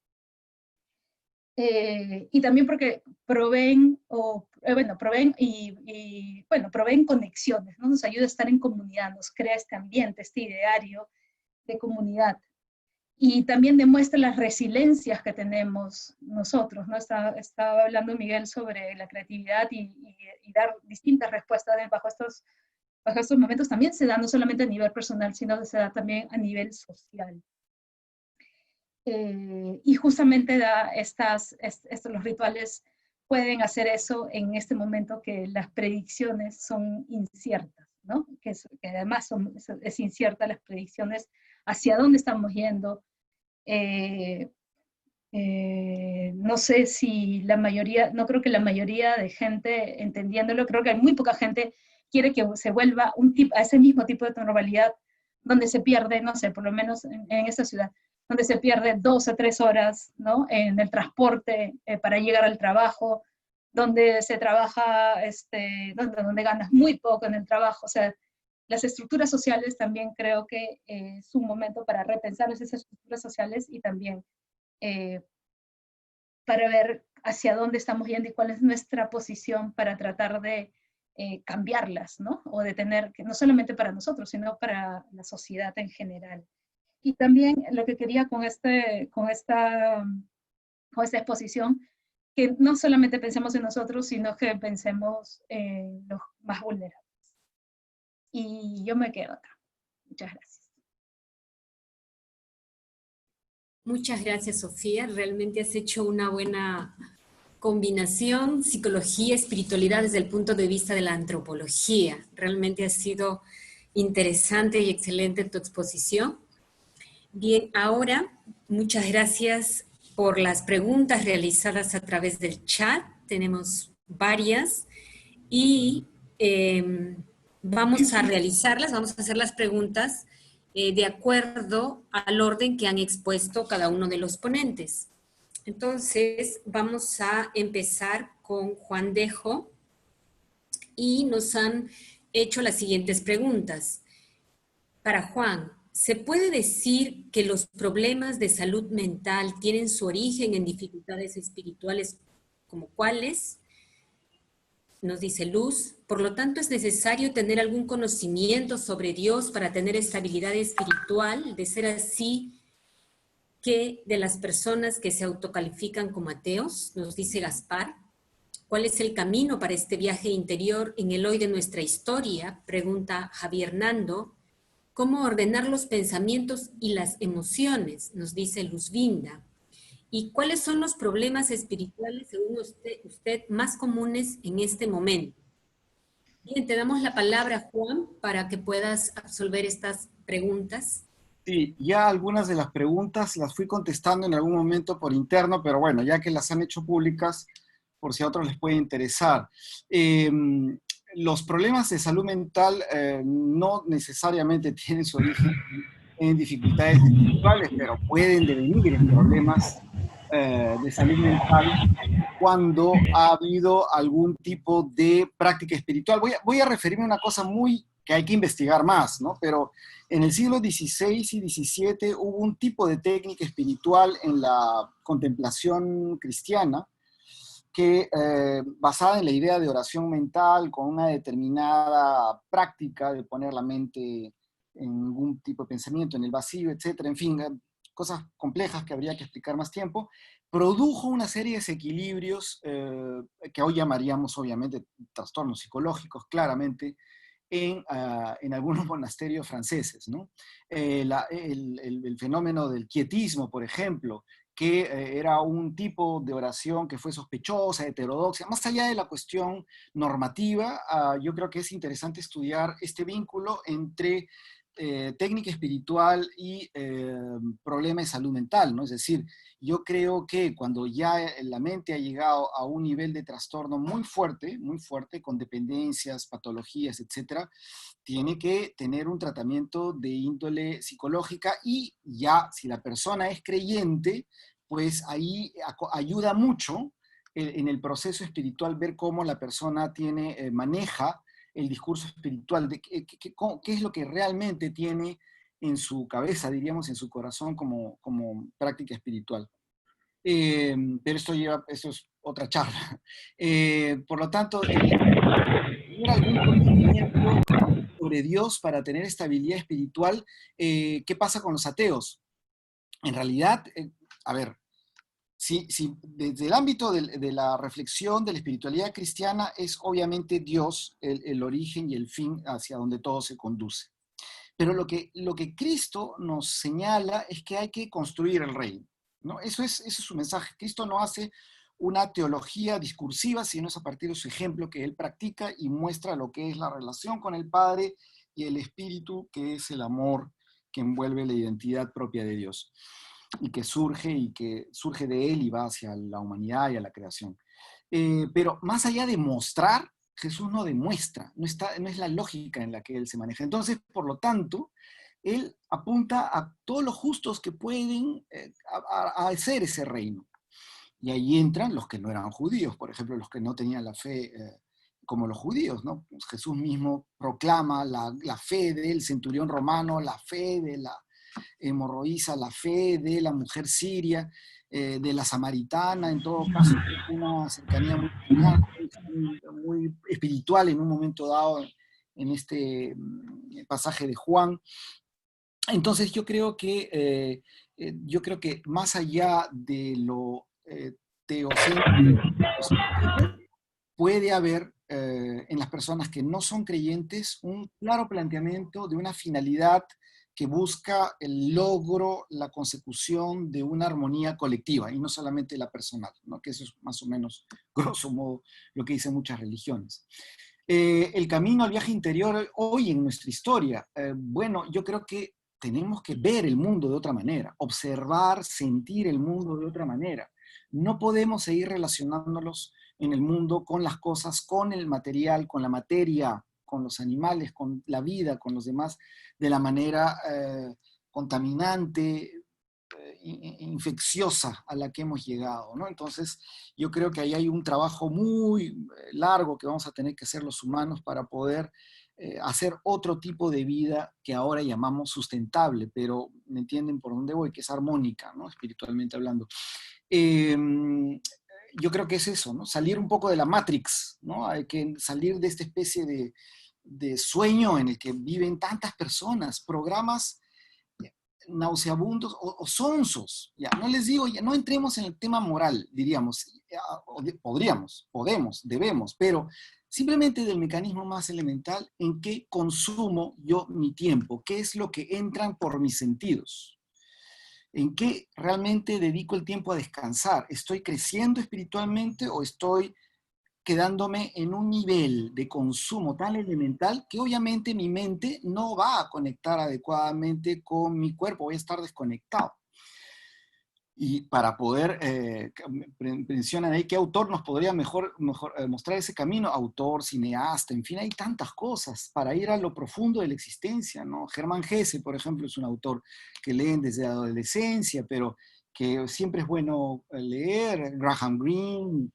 Y también porque proveen conexiones, ¿no? Nos ayuda a estar en comunidad, nos crea este ambiente, este ideario de comunidad. Y también demuestra las resiliencias que tenemos nosotros, ¿no? Estaba hablando Miguel sobre la creatividad y dar distintas respuestas bajo estos momentos. También se da no solamente a nivel personal, sino que se da también a nivel social. Y justamente los rituales pueden hacer eso en este momento que las predicciones son inciertas, ¿no? Que además es incierta las predicciones hacia dónde estamos yendo. No sé si no creo que la mayoría de gente entendiéndolo, creo que hay muy poca gente quiere que se vuelva a ese mismo tipo de normalidad donde se pierde, no sé, por lo menos en esta ciudad, donde se pierde 2 o 3 horas, ¿no? En el transporte para llegar al trabajo, donde se trabaja, donde ganas muy poco en el trabajo. O sea, las estructuras sociales también creo que es un momento para repensar esas estructuras sociales y también para ver hacia dónde estamos yendo y cuál es nuestra posición para tratar de cambiarlas, ¿no? O de tener, que no solamente para nosotros, sino para la sociedad en general. Y también lo que quería con esta exposición, que no solamente pensemos en nosotros, sino que pensemos en los más vulnerables. Y yo me quedo acá. Muchas gracias. Muchas gracias, Sofía. Realmente has hecho una buena combinación, psicología, espiritualidad desde el punto de vista de la antropología. Realmente ha sido interesante y excelente tu exposición. Bien, ahora, muchas gracias por las preguntas realizadas a través del chat. Tenemos varias y vamos a realizarlas, vamos a hacer las preguntas de acuerdo al orden que han expuesto cada uno de los ponentes. Entonces, vamos a empezar con Juan Dejo y nos han hecho las siguientes preguntas. Para Juan, ¿se puede decir que los problemas de salud mental tienen su origen en dificultades espirituales como cuáles? Nos dice Luz, por lo tanto es necesario tener algún conocimiento sobre Dios para tener estabilidad espiritual, de ser así que de las personas que se autocalifican como ateos, nos dice Gaspar. ¿Cuál es el camino para este viaje interior en el hoy de nuestra historia? Pregunta Javier Nando. ¿Cómo ordenar los pensamientos y las emociones? Nos dice Luzvinda. ¿Y cuáles son los problemas espirituales, según usted, más comunes en este momento? Bien, te damos la palabra, Juan, para que puedas absolver estas preguntas. Sí, ya algunas de las preguntas las fui contestando en algún momento por interno, pero bueno, ya que las han hecho públicas, por si a otros les puede interesar. Los problemas de salud mental no necesariamente tienen su origen en dificultades espirituales, pero pueden devenir en problemas de salud mental cuando ha habido algún tipo de práctica espiritual. Voy a referirme a una cosa muy que hay que investigar más, ¿no? Pero en el siglo XVI y XVII hubo un tipo de técnica espiritual en la contemplación cristiana que, basada en la idea de oración mental, con una determinada práctica de poner la mente en algún tipo de pensamiento, en el vacío, etcétera, en fin, cosas complejas que habría que explicar más tiempo, produjo una serie de desequilibrios que hoy llamaríamos obviamente trastornos psicológicos, claramente, en algunos monasterios franceses, ¿no? El fenómeno del quietismo, por ejemplo, que era un tipo de oración que fue sospechosa, heterodoxa, más allá de la cuestión normativa, yo creo que es interesante estudiar este vínculo entre técnica espiritual y problema de salud mental, ¿no? Es decir, yo creo que cuando ya la mente ha llegado a un nivel de trastorno muy fuerte, con dependencias, patologías, etcétera, tiene que tener un tratamiento de índole psicológica y ya, si la persona es creyente, pues ahí ayuda mucho en el proceso espiritual ver cómo la persona maneja el discurso espiritual, de qué es lo que realmente tiene en su cabeza, diríamos, en su corazón como práctica espiritual. Pero esto es otra charla. Por lo tanto, tener algún conocimiento sobre Dios para tener estabilidad espiritual, ¿qué pasa con los ateos? En realidad, a ver, si desde el ámbito de la reflexión de la espiritualidad cristiana es obviamente Dios el origen y el fin hacia donde todo se conduce. Pero lo que Cristo nos señala es que hay que construir el reino, ¿no? Eso es su mensaje. Cristo no hace una teología discursiva, sino es a partir de su ejemplo que él practica y muestra lo que es la relación con el Padre y el Espíritu, que es el amor que envuelve la identidad propia de Dios y que surge de él y va hacia la humanidad y a la creación. Pero más allá de mostrar, Jesús no demuestra, no es la lógica en la que él se maneja. Entonces, por lo tanto, él apunta a todos los justos que pueden a hacer ese reino. Y ahí entran los que no eran judíos, por ejemplo, los que no tenían la fe como los judíos, ¿no? Pues Jesús mismo proclama la fe del centurión romano, la fe de la hemorroísa, la fe de la mujer siria, de la samaritana, en todo caso, una cercanía muy espiritual en un momento dado en este pasaje de Juan. Entonces yo creo que más allá de lo teocéntrico, puede haber en las personas que no son creyentes un claro planteamiento de una finalidad que busca el logro, la consecución de una armonía colectiva y no solamente la personal, ¿no? Que eso es más o menos, grosso modo, lo que dicen muchas religiones. El camino al viaje interior hoy en nuestra historia, bueno, yo creo que tenemos que ver el mundo de otra manera, observar, sentir el mundo de otra manera. No podemos seguir relacionándonos en el mundo con las cosas, con el material, con la materia, con los animales, con la vida, con los demás, de la manera contaminante, infecciosa a la que hemos llegado, ¿no? Entonces, yo creo que ahí hay un trabajo muy largo que vamos a tener que hacer los humanos para poder hacer otro tipo de vida que ahora llamamos sustentable, pero me entienden por dónde voy, que es armónica, ¿no? Espiritualmente hablando. Yo creo que es eso, ¿no? Salir un poco de la Matrix, ¿no? Hay que salir de esta especie de sueño en el que viven tantas personas, programas nauseabundos o sonsos. Ya, no les digo, ya no entremos en el tema moral, diríamos, podemos, debemos, pero simplemente del mecanismo más elemental en que consumo yo mi tiempo, qué es lo que entran por mis sentidos. ¿En qué realmente dedico el tiempo a descansar? ¿Estoy creciendo espiritualmente o estoy quedándome en un nivel de consumo tan elemental que obviamente mi mente no va a conectar adecuadamente con mi cuerpo, voy a estar desconectado? Y para poder, mencionan ahí qué autor nos podría mejor mostrar ese camino, autor, cineasta, en fin, hay tantas cosas para ir a lo profundo de la existencia, ¿no? Germán Hesse, por ejemplo, es un autor que leen desde la adolescencia, pero que siempre es bueno leer, Graham Greene,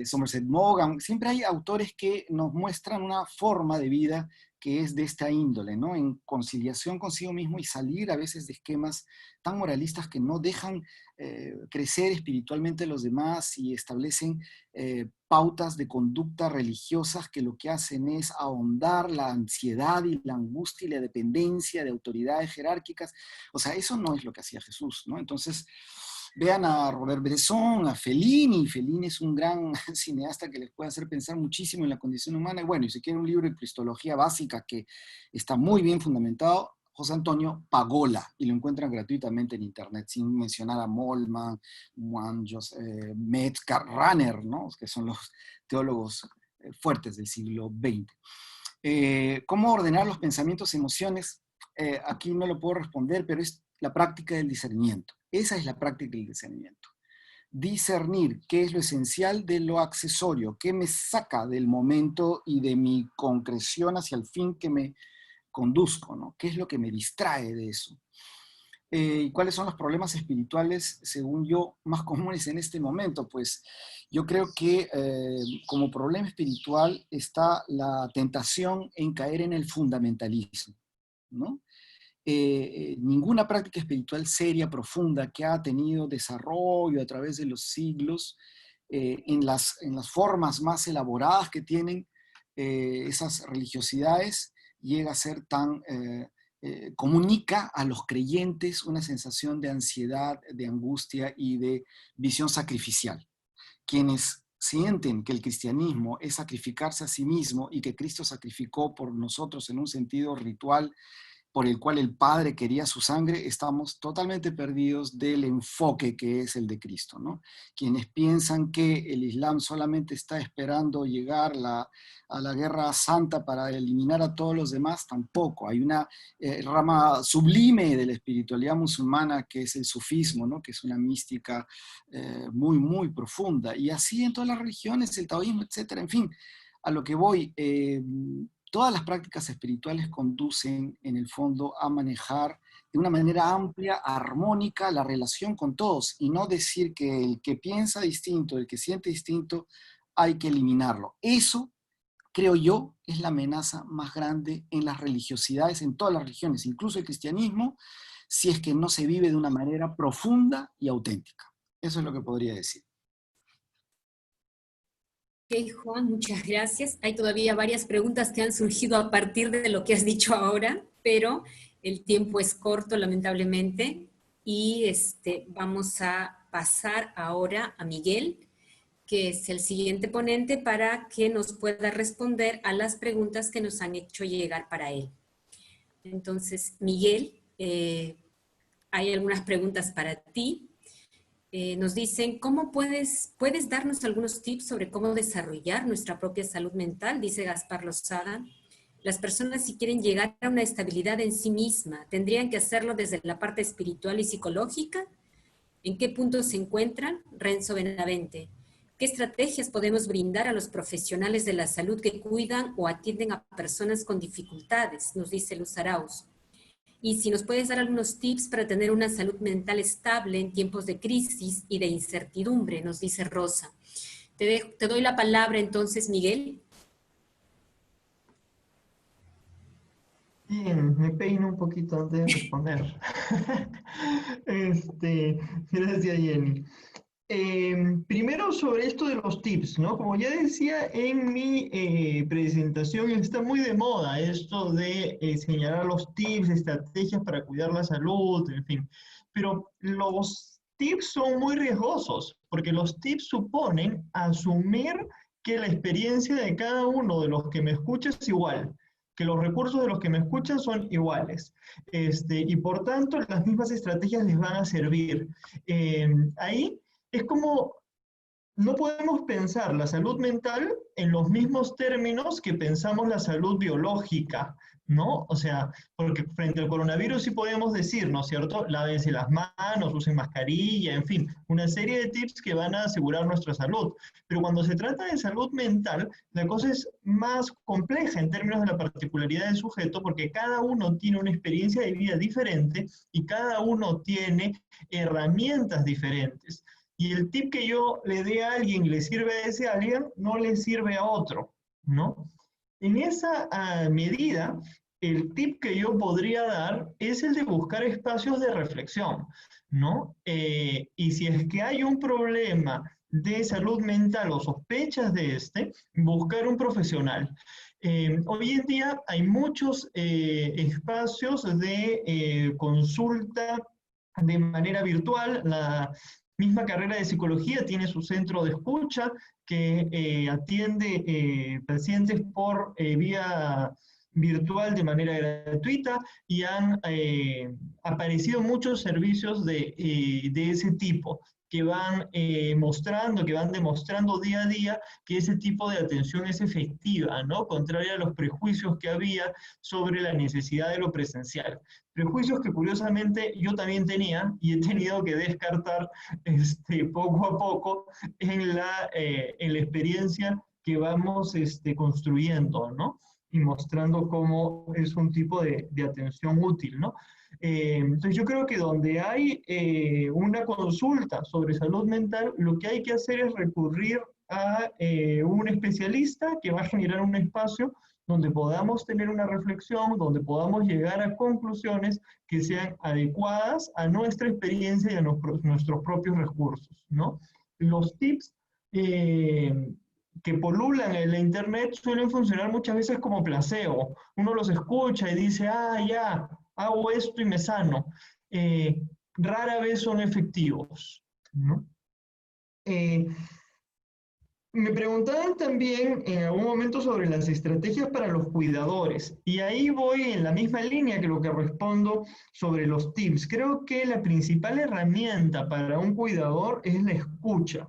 Somerset Maugham. Siempre hay autores que nos muestran una forma de vida que es de esta índole, ¿no? En conciliación consigo mismo y salir a veces de esquemas tan moralistas que no dejan crecer espiritualmente a los demás y establecen pautas de conducta religiosas que lo que hacen es ahondar la ansiedad y la angustia y la dependencia de autoridades jerárquicas. O sea, eso no es lo que hacía Jesús, ¿no? Entonces, vean a Robert Bresson, a Fellini. Fellini es un gran cineasta que les puede hacer pensar muchísimo en la condición humana. Y bueno, y si quieren un libro de cristología básica que está muy bien fundamentado, José Antonio Pagola, y lo encuentran gratuitamente en internet, sin mencionar a Moltmann, Metz, Rahner, ¿no? Que son los teólogos fuertes del siglo XX. ¿Cómo ordenar los pensamientos y emociones? Aquí no lo puedo responder, pero es la práctica del discernimiento. Esa es la práctica del discernimiento. Discernir qué es lo esencial de lo accesorio, qué me saca del momento y de mi concreción hacia el fin que me conduzco, ¿no? ¿Qué es lo que me distrae de eso? ¿Y cuáles son los problemas espirituales, según yo, más comunes en este momento? Pues yo creo que como problema espiritual está la tentación en caer en el fundamentalismo, ¿no? Ninguna práctica espiritual seria, profunda, que ha tenido desarrollo a través de los siglos, en las formas más elaboradas que tienen esas religiosidades, llega a ser tan, comunica a los creyentes una sensación de ansiedad, de angustia y de visión sacrificial. Quienes sienten que el cristianismo es sacrificarse a sí mismo y que Cristo sacrificó por nosotros en un sentido ritual, por el cual el Padre quería su sangre, estamos totalmente perdidos del enfoque que es el de Cristo, ¿no? Quienes piensan que el Islam solamente está esperando llegar a la guerra santa para eliminar a todos los demás, tampoco. Hay una rama sublime de la espiritualidad musulmana que es el sufismo, ¿no? Que es una mística muy, muy profunda. Y así en todas las religiones, el taoísmo, etcétera. En fin, a lo que voy, todas las prácticas espirituales conducen, en el fondo, a manejar de una manera amplia, armónica, la relación con todos, y no decir que el que piensa distinto, el que siente distinto, hay que eliminarlo. Eso, creo yo, es la amenaza más grande en las religiosidades, en todas las religiones, incluso el cristianismo, si es que no se vive de una manera profunda y auténtica. Eso es lo que podría decir. Ok, Juan, muchas gracias. Hay todavía varias preguntas que han surgido a partir de lo que has dicho ahora, pero el tiempo es corto, lamentablemente, y vamos a pasar ahora a Miguel, que es el siguiente ponente, para que nos pueda responder a las preguntas que nos han hecho llegar para él. Entonces, Miguel, hay algunas preguntas para ti. Nos dicen, ¿cómo puedes darnos algunos tips sobre cómo desarrollar nuestra propia salud mental? Dice Gaspar Lozada. Las personas, si quieren llegar a una estabilidad en sí misma, ¿tendrían que hacerlo desde la parte espiritual y psicológica? ¿En qué punto se encuentran? Renzo Benavente. ¿Qué estrategias podemos brindar a los profesionales de la salud que cuidan o atienden a personas con dificultades? Nos dice Luz Arauz. Y si nos puedes dar algunos tips para tener una salud mental estable en tiempos de crisis y de incertidumbre, nos dice Rosa. Te doy la palabra entonces, Miguel. Bien, me peino un poquito antes de responder. Gracias, Jenny. Primero sobre esto de los tips, ¿no? Como ya decía en mi presentación, está muy de moda esto de señalar los tips, estrategias para cuidar la salud, en fin. Pero los tips son muy riesgosos, porque los tips suponen asumir que la experiencia de cada uno de los que me escucha es igual, que los recursos de los que me escuchan son iguales, y por tanto las mismas estrategias les van a servir. Ahí es como, no podemos pensar la salud mental en los mismos términos que pensamos la salud biológica, ¿no? O sea, porque frente al coronavirus sí podemos decir, ¿no es cierto? Lávense las manos, usen mascarilla, en fin, una serie de tips que van a asegurar nuestra salud. Pero cuando se trata de salud mental, la cosa es más compleja en términos de la particularidad del sujeto, porque cada uno tiene una experiencia de vida diferente y cada uno tiene herramientas diferentes. y el tip que yo le dé a alguien y le sirve a ese alguien, no le sirve a otro, ¿no? En esa medida, el tip que yo podría dar es el de buscar espacios de reflexión, ¿no? Y si es que hay un problema de salud mental o sospechas de este, buscar un profesional. Hoy en día hay muchos espacios de consulta de manera virtual. La misma carrera de psicología tiene su centro de escucha que atiende pacientes por vía virtual de manera gratuita, y han aparecido muchos servicios de ese tipo que van mostrando, que van demostrando día a día que ese tipo de atención es efectiva, ¿no? Contraria a los prejuicios que había sobre la necesidad de lo presencial. Prejuicios que curiosamente yo también tenía y he tenido que descartar poco a poco en la experiencia que vamos construyendo, ¿no? Y mostrando cómo es un tipo de atención útil, ¿no? Entonces yo creo que donde hay una consulta sobre salud mental, lo que hay que hacer es recurrir a un especialista que va a generar un espacio donde podamos tener una reflexión, donde podamos llegar a conclusiones que sean adecuadas a nuestra experiencia y a nuestros propios recursos, ¿no? Los tips que polulan en la internet suelen funcionar muchas veces como placebo. Uno los escucha y dice, ah, ya, hago esto y me sano. Rara vez son efectivos, ¿no? Me preguntaban también en algún momento sobre las estrategias para los cuidadores, y ahí voy en la misma línea que lo que respondo sobre los tips. Creo que la principal herramienta para un cuidador es la escucha.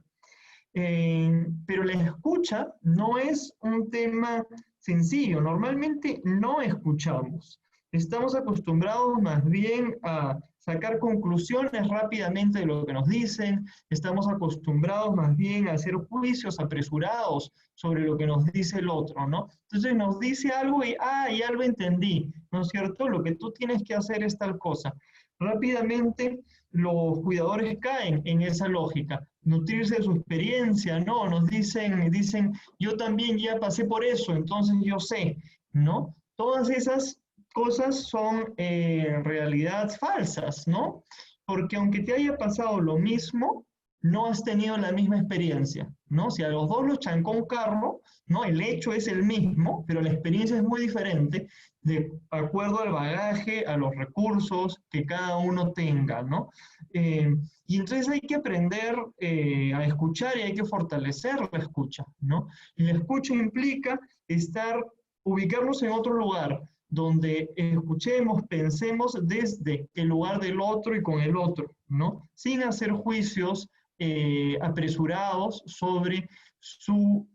Pero la escucha no es un tema sencillo. Normalmente no escuchamos. Estamos acostumbrados más bien a sacar conclusiones rápidamente de lo que nos dicen. Estamos acostumbrados más bien a hacer juicios apresurados sobre lo que nos dice el otro, ¿no? Entonces nos dice algo y, ah, ya lo entendí, ¿no es cierto? Lo que tú tienes que hacer es tal cosa. Rápidamente los cuidadores caen en esa lógica, nutrirse de su experiencia, ¿no? Nos dicen, yo también ya pasé por eso, entonces yo sé, ¿no? Todas esas cosas son en realidad falsas, ¿no? Porque aunque te haya pasado lo mismo, no has tenido la misma experiencia, ¿no? Si a los dos los chancó un carro, ¿no? El hecho es el mismo, pero la experiencia es muy diferente de acuerdo al bagaje, a los recursos que cada uno tenga, ¿no? Y entonces hay que aprender a escuchar y hay que fortalecer la escucha, ¿no? Y la escucha implica ubicarnos en otro lugar, donde escuchemos, pensemos desde el lugar del otro y con el otro, ¿no? Sin hacer juicios apresurados sobre su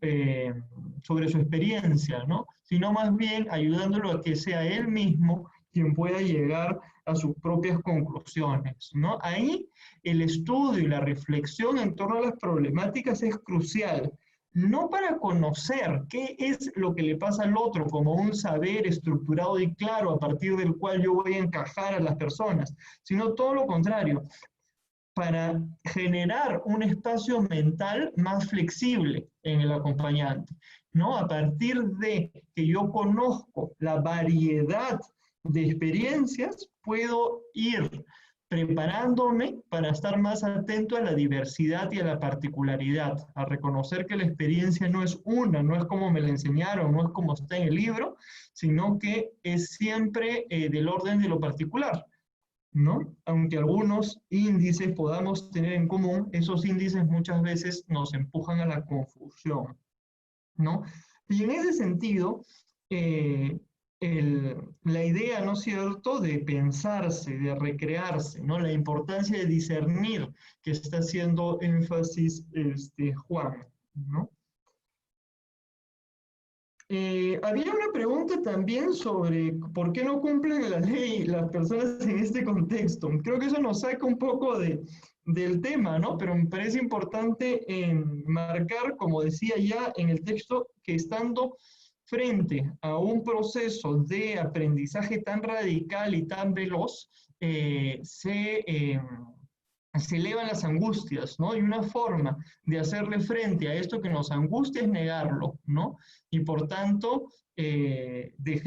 experiencia, ¿no? Sino más bien ayudándolo a que sea él mismo quien pueda llegar a sus propias conclusiones, ¿no? Ahí el estudio y la reflexión en torno a las problemáticas es crucial, no para conocer qué es lo que le pasa al otro como un saber estructurado y claro a partir del cual yo voy a encajar a las personas, sino todo lo contrario, para generar un espacio mental más flexible en el acompañante, ¿no? A partir de que yo conozco la variedad de experiencias, puedo ir preparándome para estar más atento a la diversidad y a la particularidad, a reconocer que la experiencia no es una, no es como me la enseñaron, no es como está en el libro, sino que es siempre del orden de lo particular, ¿no? Aunque algunos índices podamos tener en común, esos índices muchas veces nos empujan a la confusión, ¿no? Y en ese sentido, la idea, ¿no es cierto?, de pensarse, de recrearse, ¿no? La importancia de discernir, que está haciendo énfasis Juan, ¿no? Había una pregunta también sobre por qué no cumplen la ley las personas en este contexto. Creo que eso nos saca un poco del tema, ¿no? Pero me parece importante marcar, como decía ya en el texto, que estando frente a un proceso de aprendizaje tan radical y tan veloz, se elevan las angustias, ¿no? Y una forma de hacerle frente a esto que nos angustia es negarlo, ¿no? Y por tanto,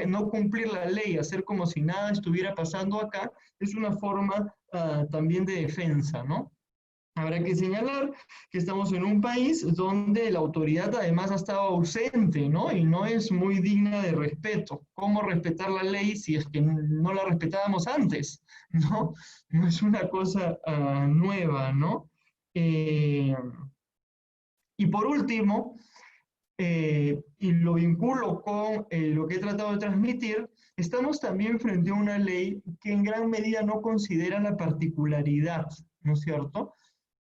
no cumplir la ley, hacer como si nada estuviera pasando acá, es una forma también de defensa, ¿no? Habrá que señalar que estamos en un país donde la autoridad además ha estado ausente, ¿no? Y no es muy digna de respeto. ¿Cómo respetar la ley si es que no la respetábamos antes? ¿No? No es una cosa nueva, ¿no? Eh, y por último, y lo vinculo con lo que he tratado de transmitir, estamos también frente a una ley que en gran medida no considera la particularidad, ¿no es cierto?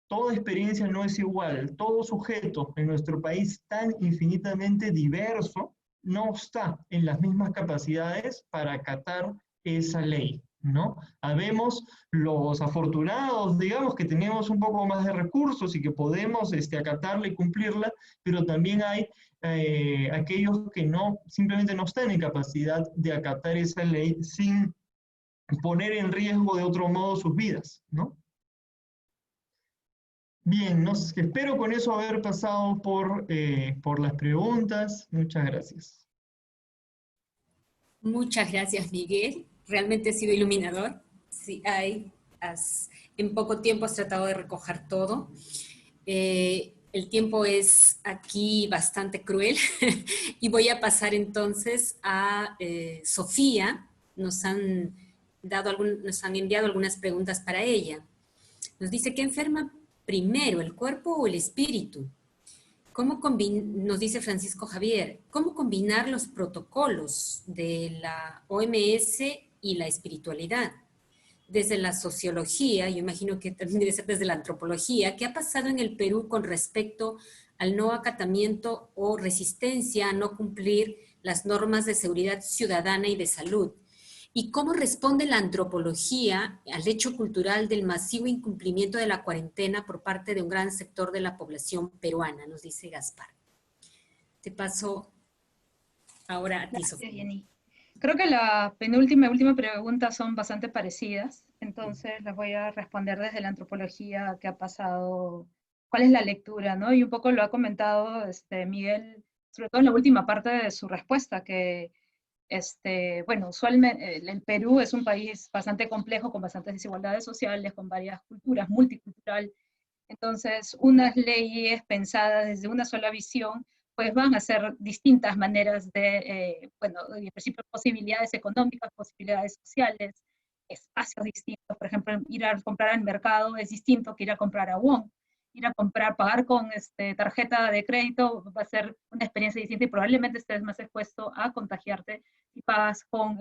Toda experiencia no es igual, todo sujeto en nuestro país tan infinitamente diverso no está en las mismas capacidades para acatar esa ley, ¿no? Habemos los afortunados, digamos, que tenemos un poco más de recursos y que podemos acatarla y cumplirla, pero también hay aquellos que simplemente no están en capacidad de acatar esa ley sin poner en riesgo de otro modo sus vidas, ¿no? Bien, espero con eso haber pasado por las preguntas. Muchas gracias. Muchas gracias, Miguel. Realmente ha sido iluminador. Sí, en poco tiempo has tratado de recoger todo. El tiempo es aquí bastante cruel y voy a pasar entonces a Sofía. Nos han enviado algunas preguntas para ella. Nos dice, ¿qué enferma primero, el cuerpo o el espíritu? Nos dice Francisco Javier, ¿cómo combinar los protocolos de la OMS y la espiritualidad? Desde la sociología, yo imagino que también debe ser desde la antropología, ¿qué ha pasado en el Perú con respecto al no acatamiento o resistencia a no cumplir las normas de seguridad ciudadana y de salud? ¿Y cómo responde la antropología al hecho cultural del masivo incumplimiento de la cuarentena por parte de un gran sector de la población peruana? Nos dice Gaspar. Te paso ahora a ti, Sofía. Gracias, Jenny. Creo que la penúltima y última pregunta son bastante parecidas, entonces las voy a responder desde la antropología, qué ha pasado, cuál es la lectura, ¿no? Y un poco lo ha comentado Miguel, sobre todo en la última parte de su respuesta, que bueno, usualmente el Perú es un país bastante complejo, con bastantes desigualdades sociales, con varias culturas, multicultural. Entonces, unas leyes pensadas desde una sola visión, pues van a ser distintas maneras bueno, en principio posibilidades económicas, posibilidades sociales, espacios distintos. Por ejemplo, ir a comprar al mercado es distinto que ir a comprar a Wong. Ir a comprar, pagar con tarjeta de crédito va a ser una experiencia distinta y probablemente estés más expuesto a contagiarte si pagas con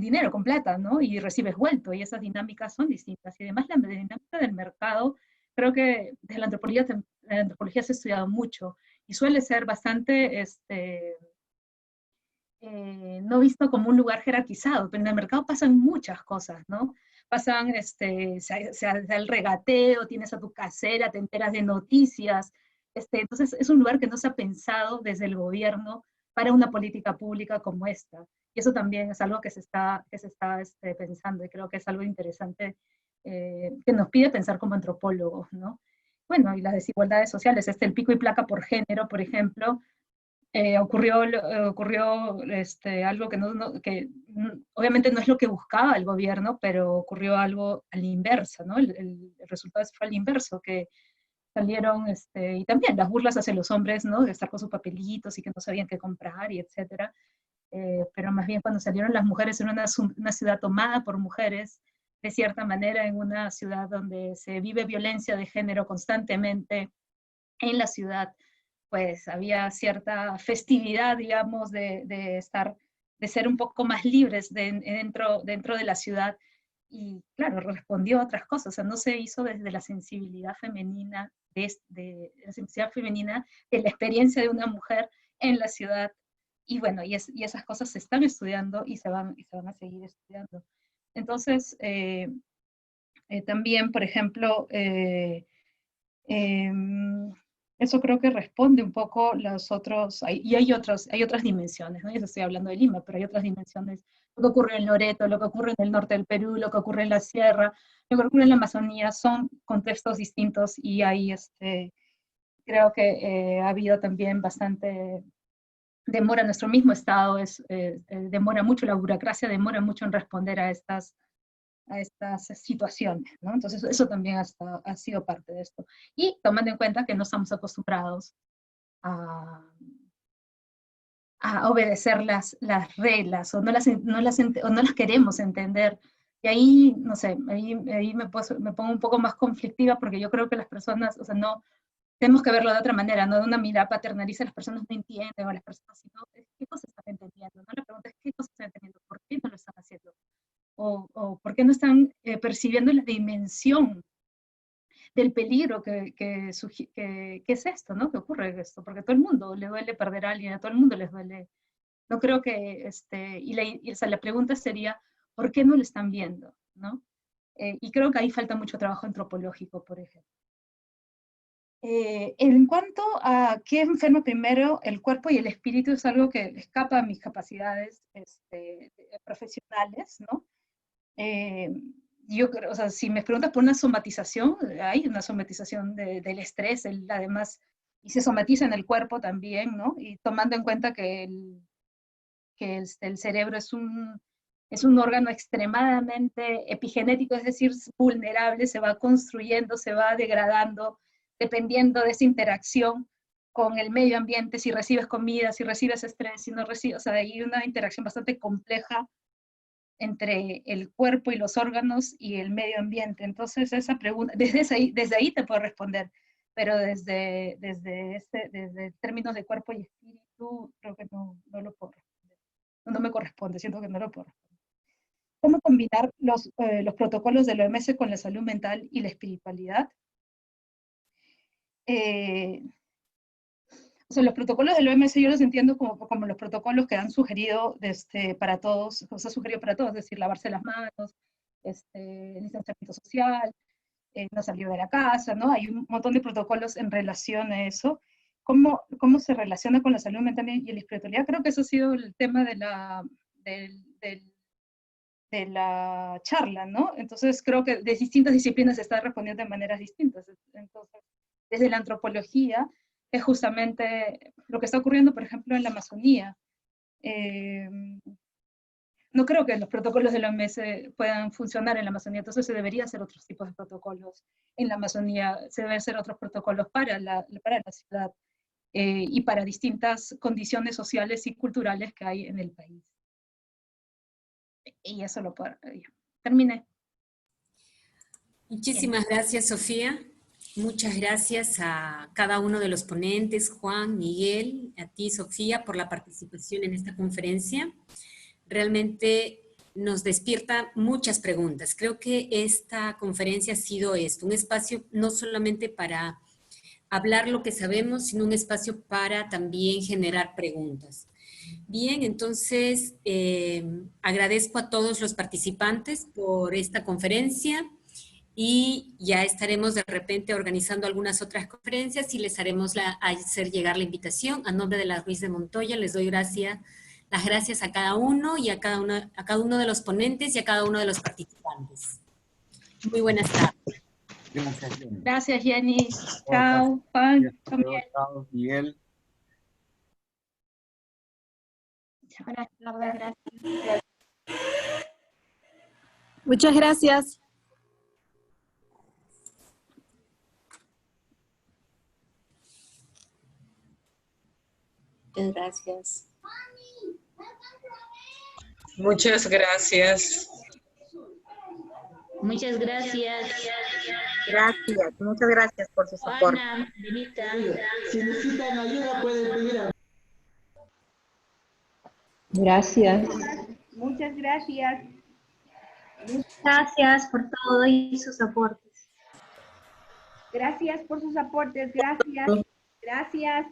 dinero, con plata, ¿no? Y recibes vuelto, y esas dinámicas son distintas. Y además la dinámica del mercado, creo que desde la antropología se ha estudiado mucho y suele ser bastante, no visto como un lugar jerarquizado, pero en el mercado pasan muchas cosas, ¿no? Pasan, se da el regateo, tienes a tu casera, te enteras de noticias, entonces es un lugar que no se ha pensado desde el gobierno para una política pública como esta. Y eso también es algo que se está pensando, y creo que es algo interesante que nos pide pensar como antropólogos, ¿no? Bueno, y las desigualdades sociales, el pico y placa por género, por ejemplo, ocurrió algo que obviamente no es lo que buscaba el gobierno, pero ocurrió algo a la inversa, ¿no? El resultado fue al inverso, que salieron, y también las burlas hacia los hombres, ¿no? De estar con sus papelitos y que no sabían qué comprar y etcétera. Pero más bien cuando salieron las mujeres en una ciudad tomada por mujeres, de cierta manera en una ciudad donde se vive violencia de género constantemente en la ciudad, pues había cierta festividad, digamos, de ser un poco más libres dentro de la ciudad. Y claro, respondió a otras cosas, o sea, no se hizo desde la sensibilidad femenina, de la sensibilidad femenina, de la experiencia de una mujer en la ciudad. Y bueno, y esas cosas se están estudiando y se van a seguir estudiando. Entonces, también, por ejemplo, eso creo que responde un poco los otros, y hay otras dimensiones, ¿no? Yo estoy hablando de Lima, pero hay otras dimensiones, lo que ocurre en Loreto, lo que ocurre en el norte del Perú, lo que ocurre en la sierra, lo que ocurre en la Amazonía, son contextos distintos, y ahí creo que ha habido también bastante demora. Nuestro mismo Estado demora mucho, la burocracia demora mucho en responder a estas situaciones, ¿no? Entonces eso también ha sido parte de esto. Y tomando en cuenta que no estamos acostumbrados a obedecer las reglas, o no las queremos entender. Y ahí, no sé, ahí me pongo un poco más conflictiva, porque yo creo que las personas, o sea, no, tenemos que verlo de otra manera, no de una mirada paternalista, las personas no entienden, o las personas, sino, ¿qué cosas están entendiendo? No, la pregunta es, ¿qué cosas están entendiendo? ¿Por qué no lo están haciendo? O por qué no están percibiendo la dimensión del peligro que es esto, ¿no? Que ocurre esto, porque a todo el mundo le duele perder a alguien, a todo el mundo les duele. No creo que, o sea, la pregunta sería, ¿por qué no lo están viendo? ¿No? Y creo que ahí falta mucho trabajo antropológico, por ejemplo. En cuanto a qué enferma primero, el cuerpo y el espíritu, es algo que escapa a mis capacidades profesionales, ¿no? Yo creo, o sea, si me preguntas por una somatización, hay una somatización del estrés, además, y se somatiza en el cuerpo también, ¿no? Y tomando en cuenta que el cerebro es un órgano extremadamente epigenético, es decir, vulnerable, se va construyendo, se va degradando, dependiendo de esa interacción con el medio ambiente, si recibes comida, si recibes estrés, si no recibes, o sea, hay una interacción bastante compleja entre el cuerpo y los órganos y el medio ambiente. Entonces, esa pregunta, desde ahí te puedo responder, pero desde términos de cuerpo y espíritu, creo que no lo puedo responder. No me corresponde, siento que no lo puedo responder. ¿Cómo combinar los protocolos del OMS con la salud mental y la espiritualidad? O sea, los protocolos del OMS yo los entiendo como los protocolos que han sugerido para todos, o sea, sugerido para todos, es decir, lavarse las manos, distanciamiento social, no salir de la casa, ¿no? Hay un montón de protocolos en relación a eso. ¿Cómo se relaciona con la salud mental y la espiritualidad? Creo que eso ha sido el tema de la charla, ¿no? Entonces creo que de distintas disciplinas se está respondiendo de maneras distintas. Entonces, desde la antropología, es justamente lo que está ocurriendo, por ejemplo, en la Amazonía. No creo que los protocolos de la OMS puedan funcionar en la Amazonía, entonces se debería hacer otros tipos de protocolos en la Amazonía, se deben hacer otros protocolos para la ciudad y para distintas condiciones sociales y culturales que hay en el país. Y eso lo puedo... Terminé. Muchísimas gracias, Sofía. Muchas gracias a cada uno de los ponentes, Juan, Miguel, a ti, Sofía, por la participación en esta conferencia. Realmente nos despierta muchas preguntas. Creo que esta conferencia ha sido un espacio no solamente para hablar lo que sabemos, sino un espacio para también generar preguntas. Bien, entonces agradezco a todos los participantes por esta conferencia y ya estaremos de repente organizando algunas otras conferencias y les haremos hacer llegar la invitación. A nombre de la Ruiz de Montoya les doy las gracias a cada uno y a cada uno de los ponentes y a cada uno de los participantes. Muy buenas tardes. Gracias, Jenny. Gracias, Jenny. Chao, Juan. Chao, Miguel. Buenas tardes, gracias. Muchas gracias. Muchas gracias. Muchas gracias. Muchas gracias. Gracias, muchas gracias por su soporte. Ana, Benita. Si necesitan ayuda pueden pedir a... Gracias. Muchas gracias. Gracias por todo y sus aportes. Gracias por sus aportes. Gracias. Gracias.